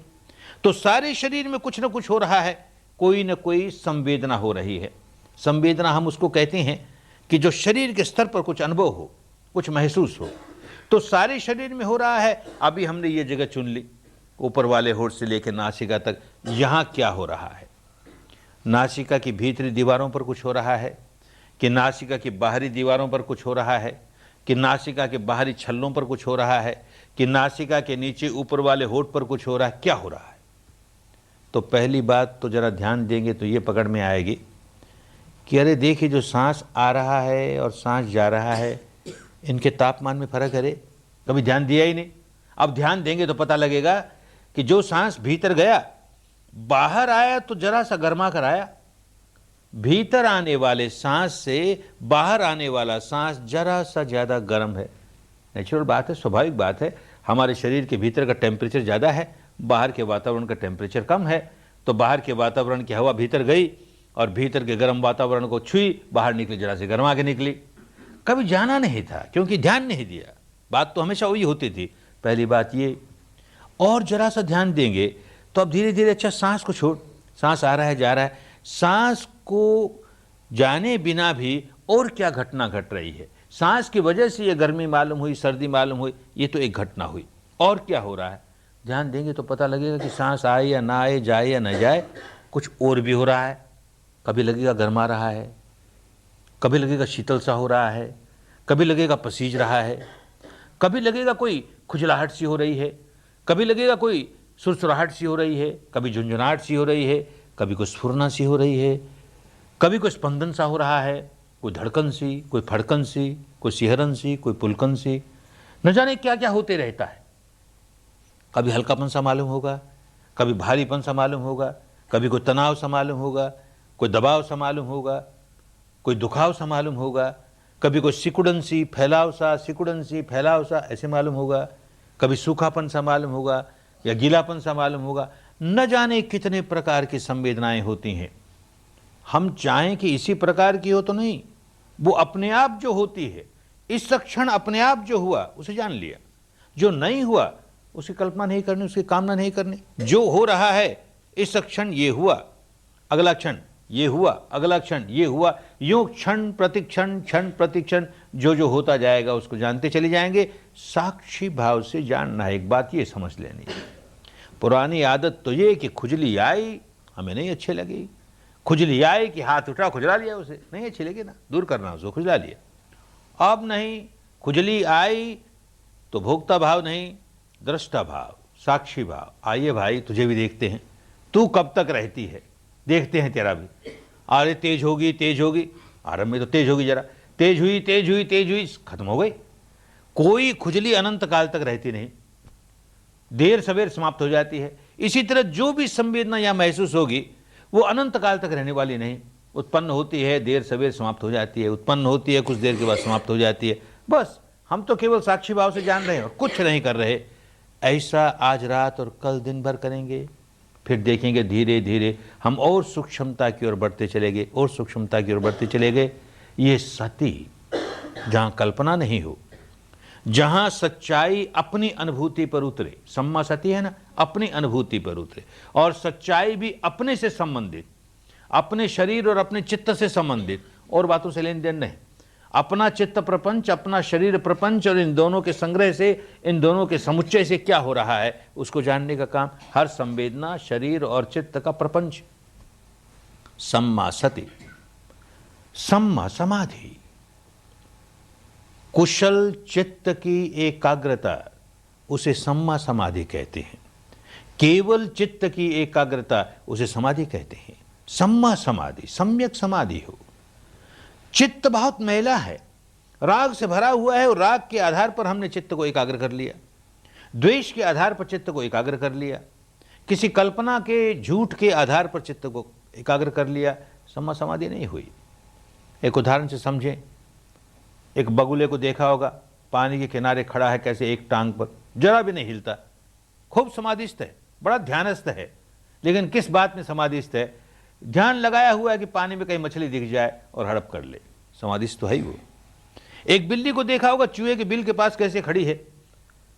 तो सारे शरीर में कुछ न कुछ हो रहा है, कोई न कोई संवेदना हो रही है। संवेदना हम उसको कहते हैं कि जो शरीर के स्तर पर कुछ अनुभव हो, कुछ महसूस हो। तो सारे शरीर में हो रहा है। अभी हमने ये जगह चुन ली, ऊपर वाले होठ से लेकर नासिका तक, यहाँ क्या हो रहा है। नासिका की भीतरी दीवारों पर कुछ हो रहा है कि नासिका की बाहरी दीवारों पर कुछ हो रहा है, कि नासिका के बाहरी छल्लों पर कुछ हो रहा है, कि नासिका के नीचे ऊपर वाले होठ पर कुछ हो रहा है, क्या हो रहा है? तो पहली बात तो जरा ध्यान देंगे तो ये पकड़ में आएगी कि अरे देखिए, जो सांस आ रहा है और सांस जा रहा है, इनके तापमान में फर्क है। कभी ध्यान दिया ही नहीं। अब ध्यान देंगे तो पता लगेगा कि जो सांस भीतर गया, बाहर आया तो जरा सा गर्मा कर आया। भीतर आने वाले सांस से बाहर आने वाला सांस जरा सा ज्यादा गर्म है। नेचुरल बात है, स्वाभाविक बात है। हमारे शरीर के भीतर का टेम्परेचर ज्यादा है, बाहर के वातावरण का टेम्परेचर कम है। तो बाहर के वातावरण की हवा भीतर गई और भीतर के गर्म वातावरण को छुई, बाहर निकली, जरा से गर्मा के निकली। कभी जाना नहीं था क्योंकि ध्यान नहीं दिया। बात तो हमेशा वही होती थी। पहली बात ये। और जरा सा ध्यान देंगे तो अब धीरे धीरे, अच्छा सांस को छोड़, सांस आ रहा है जा रहा है, सांस को जाने बिना भी और क्या घटना घट रही है। सांस की वजह से ये गर्मी मालूम हुई, सर्दी मालूम हुई, ये तो एक घटना हुई। और क्या हो रहा है? ध्यान देंगे तो पता लगेगा कि सांस आए या ना आए, जाए या ना जाए, कुछ और भी हो रहा है। कभी लगेगा गर्मा रहा है, कभी लगेगा शीतल सा हो रहा है, कभी लगेगा पसीज रहा है, कभी लगेगा कोई खुजलाहट सी हो रही है, कभी लगेगा कोई सुरसुराहट सी हो रही है, कभी झुंझुनाहट सी हो रही है, कभी कोई स्फुरना सी हो रही है, कभी कोई स्पंदन सा हो रहा है, कोई धड़कन सी, कोई फड़कन सी, कोई सिहरन सी, कोई पुलकन सी, न जाने क्या क्या होते रहता है। कभी हल्कापन सा मालूम होगा, कभी भारीपन सा मालूम होगा, कभी कोई तनाव सा मालूम होगा, कोई दबाव सा मालूम होगा, कोई दुखाव सा मालूम होगा, कभी कोई सिकुड़न सी फैलाव सा, सिकुड़न सी फैलाव सा ऐसे मालूम होगा, कभी सूखापन सा मालूम होगा या गीलापन सा मालूम होगा। न जाने कितने प्रकार की संवेदनाएं होती हैं। हम चाहें कि इसी प्रकार की हो तो नहीं, वो अपने आप जो होती है, इस क्षण अपने आप जो हुआ उसे जान लिया। जो नहीं हुआ उसकी कल्पना नहीं करनी, उसकी कामना नहीं करनी। जो हो रहा है, इस क्षण ये हुआ, अगला क्षण ये हुआ, अगला क्षण ये हुआ, यूं क्षण प्रतिक्षण, क्षण प्रतिक्षण जो जो होता जाएगा उसको जानते चले जाएंगे। साक्षी भाव से जानना है। एक बात ये समझ लेनी है, पुरानी आदत तो ये कि खुजली आई, हमें नहीं अच्छे लगी। खुजली आई कि हाथ उठा, खुजला लिया, उसे नहीं अच्छी लगी ना, दूर करना, उसको खुजला लिया। अब नहीं, खुजली आई तो भोक्ता भाव नहीं, दृष्टा भाव, साक्षी भाव। आइए भाई, तुझे भी देखते हैं, तू कब तक रहती है, देखते हैं तेरा भी। अरे तेज होगी, तेज होगी, आरंभ में तो तेज होगी, जरा तेज हुई, तेज हुई, तेज हुई, खत्म हो गई। कोई खुजली अनंत काल तक रहती नहीं, देर सवेर समाप्त हो जाती है। इसी तरह जो भी संवेदना या महसूस होगी वो अनंत काल तक रहने वाली नहीं। उत्पन्न होती है, देर सवेर समाप्त हो जाती है, उत्पन्न होती है, कुछ देर के बाद समाप्त हो जाती है। बस हम तो केवल साक्षी भाव से जान रहे हैं और कुछ नहीं कर रहे। ऐसा आज रात और कल दिन भर करेंगे, फिर देखेंगे धीरे धीरे हम और सूक्ष्मता की ओर बढ़ते चले गए, और सूक्ष्मता की ओर बढ़ते चले गए। ये सती, जहां कल्पना नहीं हो, जहां सच्चाई अपनी अनुभूति पर उतरे, सम्मा सती है ना, अपनी अनुभूति पर उतरे, और सच्चाई भी अपने से संबंधित, अपने शरीर और अपने चित्त से संबंधित, और बातों से लेन देन नहीं। अपना चित्त प्रपंच, अपना शरीर प्रपंच, और इन दोनों के संग्रह से, इन दोनों के समुच्चय से क्या हो रहा है उसको जानने का काम हर संवेदना, शरीर और चित्त का प्रपंच। सम्मा सती, सम्मा समाधि, कुशल चित्त की एकाग्रता, उसे सम्मा समाधि कहते हैं। केवल चित्त की एकाग्रता, उसे समाधि कहते हैं। सम्मा समाधि, सम्यक समाधि हो। चित्त बहुत मैला है, राग से भरा हुआ है, और राग के आधार पर हमने चित्त को एकाग्र कर लिया, द्वेष के आधार पर चित्त को एकाग्र कर लिया, किसी कल्पना के झूठ के आधार पर चित्त को एकाग्र कर लिया। सम्मा समाधि नहीं हुई। एक उदाहरण से समझें। एक बगुले को देखा होगा, पानी के किनारे खड़ा है, कैसे एक टांग पर, जरा भी नहीं हिलता, खूब समाधिस्थ है, बड़ा ध्यानस्थ है। लेकिन किस बात में समाधिस्थ है? ध्यान लगाया हुआ है कि पानी में कहीं मछली दिख जाए और हड़प कर ले, समाधिस्थ तो है ही वो। एक बिल्ली को देखा होगा, चूहे के बिल के पास कैसे खड़ी है,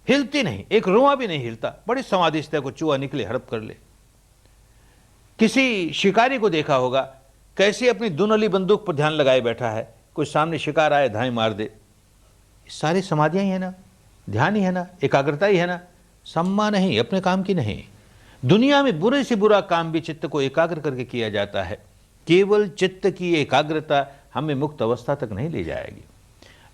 हिलती नहीं, एक रोआ भी नहीं हिलता, बड़ी समाधिस्थ है, को चूहा निकले हड़प कर ले। किसी शिकारी को देखा होगा, कैसे अपनी दुनली बंदूक पर ध्यान लगाए बैठा है, कोई सामने शिकार आए धाई मार दे। सारी समाधियां ही है ना, ध्यान ही है ना, एकाग्रता ही है ना। सम्मा नहीं, अपने काम की नहीं। दुनिया में बुरे से बुरा काम भी चित्त को एकाग्र करके किया जाता है। केवल चित्त की एकाग्रता हमें मुक्त अवस्था तक नहीं ले जाएगी।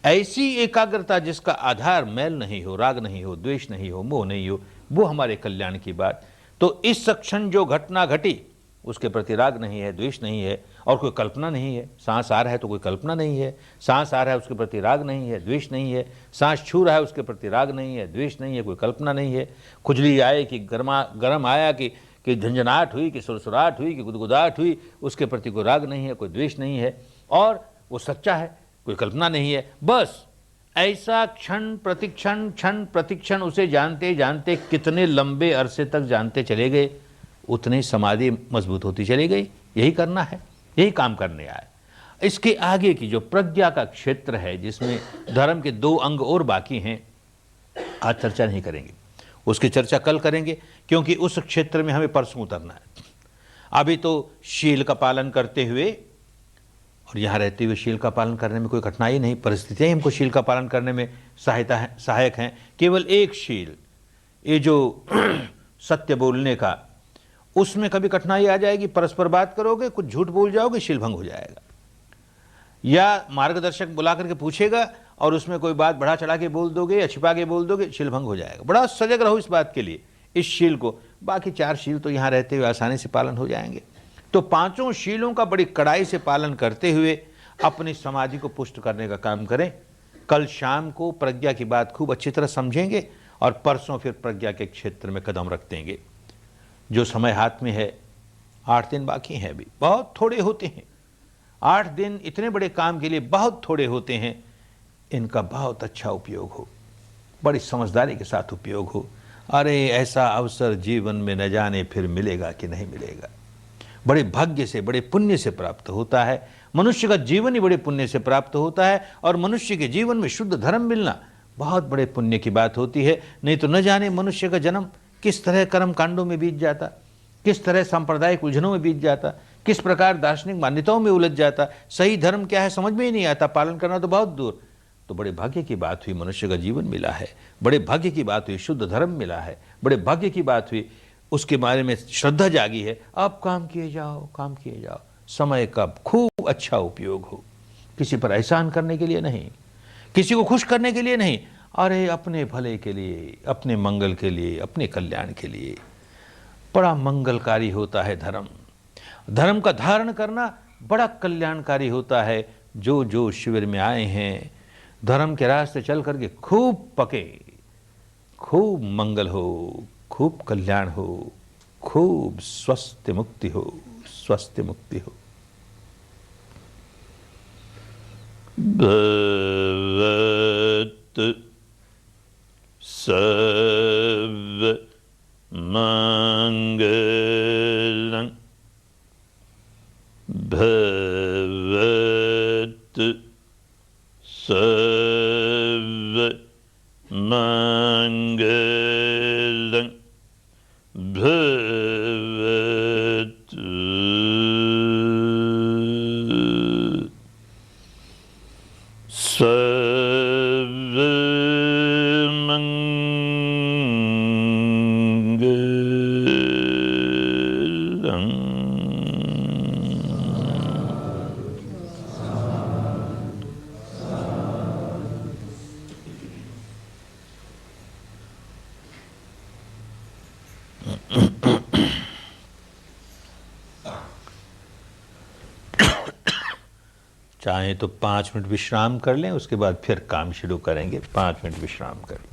ऐसी एकाग्रता जिसका आधार मैल नहीं हो, राग नहीं हो, द्वेष नहीं हो, मोह नहीं हो, वो हमारे कल्याण की बात। तो इस क्षण जो घटना घटी उसके प्रति राग नहीं है, द्वेष नहीं है और कोई कल्पना नहीं है। सांस आ रहा है तो कोई कल्पना नहीं है, सांस आ रहा है उसके प्रति राग नहीं है, द्वेष नहीं है। सांस छू रहा है उसके प्रति राग नहीं है, द्वेष नहीं है, कोई कल्पना नहीं है। खुजली आए कि गर्म आया कि झंझनाहट हुई, कि सुरसुराहट हुई, कि गुदगुदाहट हुई, उसके प्रति कोई राग नहीं है, कोई द्वेष नहीं है और वो सच्चा है, कोई कल्पना नहीं है। बस ऐसा क्षण प्रतिक्षण उसे जानते जानते कितने लंबे अरसे तक जानते चले गए, उतनी समाधि मजबूत होती चली गई। यही करना है, यही काम करने आए। इसके आगे की जो प्रज्ञा का क्षेत्र है जिसमें धर्म के 2 अंग और बाकी हैं, आज चर्चा नहीं करेंगे, उसकी चर्चा कल करेंगे, क्योंकि उस क्षेत्र में हमें परसों उतरना है। अभी तो शील का पालन करते हुए और यहाँ रहते हुए शील का पालन करने में कोई कठिनाई नहीं, परिस्थितियाँ हमको शील का पालन करने में सहायक हैं। केवल एक शील, ये जो सत्य बोलने का, उसमें कभी कठिनाई आ जाएगी, परस्पर बात करोगे, कुछ झूठ बोल जाओगे, शील भंग हो जाएगा। या मार्गदर्शक बुला करके पूछेगा और उसमें कोई बात बढ़ा चढ़ा के बोल दोगे या छिपा के बोल दोगे, शील भंग हो जाएगा। बड़ा सजग रहो इस बात के लिए, इस शील को। बाकी 4 शील तो यहाँ रहते हुए आसानी से पालन हो जाएंगे। तो 5 शीलों का बड़ी कड़ाई से पालन करते हुए अपनी समाधि को पुष्ट करने का काम करें। कल शाम को प्रज्ञा की बात खूब अच्छी तरह समझेंगे और परसों फिर प्रज्ञा के क्षेत्र में कदम रख देंगे। जो समय हाथ में है, 8 दिन बाकी हैं, अभी बहुत थोड़े होते हैं। 8 दिन इतने बड़े काम के लिए बहुत थोड़े होते हैं। इनका बहुत अच्छा उपयोग हो, बड़ी समझदारी के साथ उपयोग हो। अरे ऐसा अवसर जीवन में न जाने फिर मिलेगा कि नहीं मिलेगा। बड़े भाग्य से, बड़े पुण्य से प्राप्त होता है। मनुष्य का जीवन ही बड़े पुण्य से प्राप्त होता है और मनुष्य के जीवन में शुद्ध धर्म मिलना बहुत बड़े पुण्य की बात होती है। नहीं तो न जाने मनुष्य का जन्म किस तरह कर्म कांडों में बीत जाता, किस तरह सांप्रदायिक उलझनों में बीत जाता, किस प्रकार दार्शनिक मान्यताओं में उलझ जाता। सही धर्म क्या है समझ में ही नहीं आता, पालन करना तो बहुत दूर। तो बड़े भाग्य की बात हुई मनुष्य का जीवन मिला है, बड़े भाग्य की बात हुई शुद्ध धर्म मिला है, बड़े भाग्य की बात हुई उसके बारे में श्रद्धा जागी है। अब काम किए जाओ, काम किए जाओ। समय का खूब अच्छा उपयोग हो, किसी पर एहसान करने के लिए नहीं, किसी को खुश करने के लिए नहीं, अरे अपने भले के लिए, अपने मंगल के लिए, अपने कल्याण के लिए। बड़ा मंगलकारी होता है धर्म। धर्म का धारण करना बड़ा कल्याणकारी होता है। जो जो शिविर में आए हैं, धर्म के रास्ते चल करके खूब पके, खूब मंगल हो, खूब कल्याण हो, खूब स्वस्थ मुक्ति हो, स्वस्थ मुक्ति हो। भवत सर्व मंगलं भवत सर्व मंगलं भवत सर्व मंगलं। चाहे तो 5 मिनट विश्राम कर लें, उसके बाद फिर काम शुरू करेंगे। 5 मिनट विश्राम कर लें।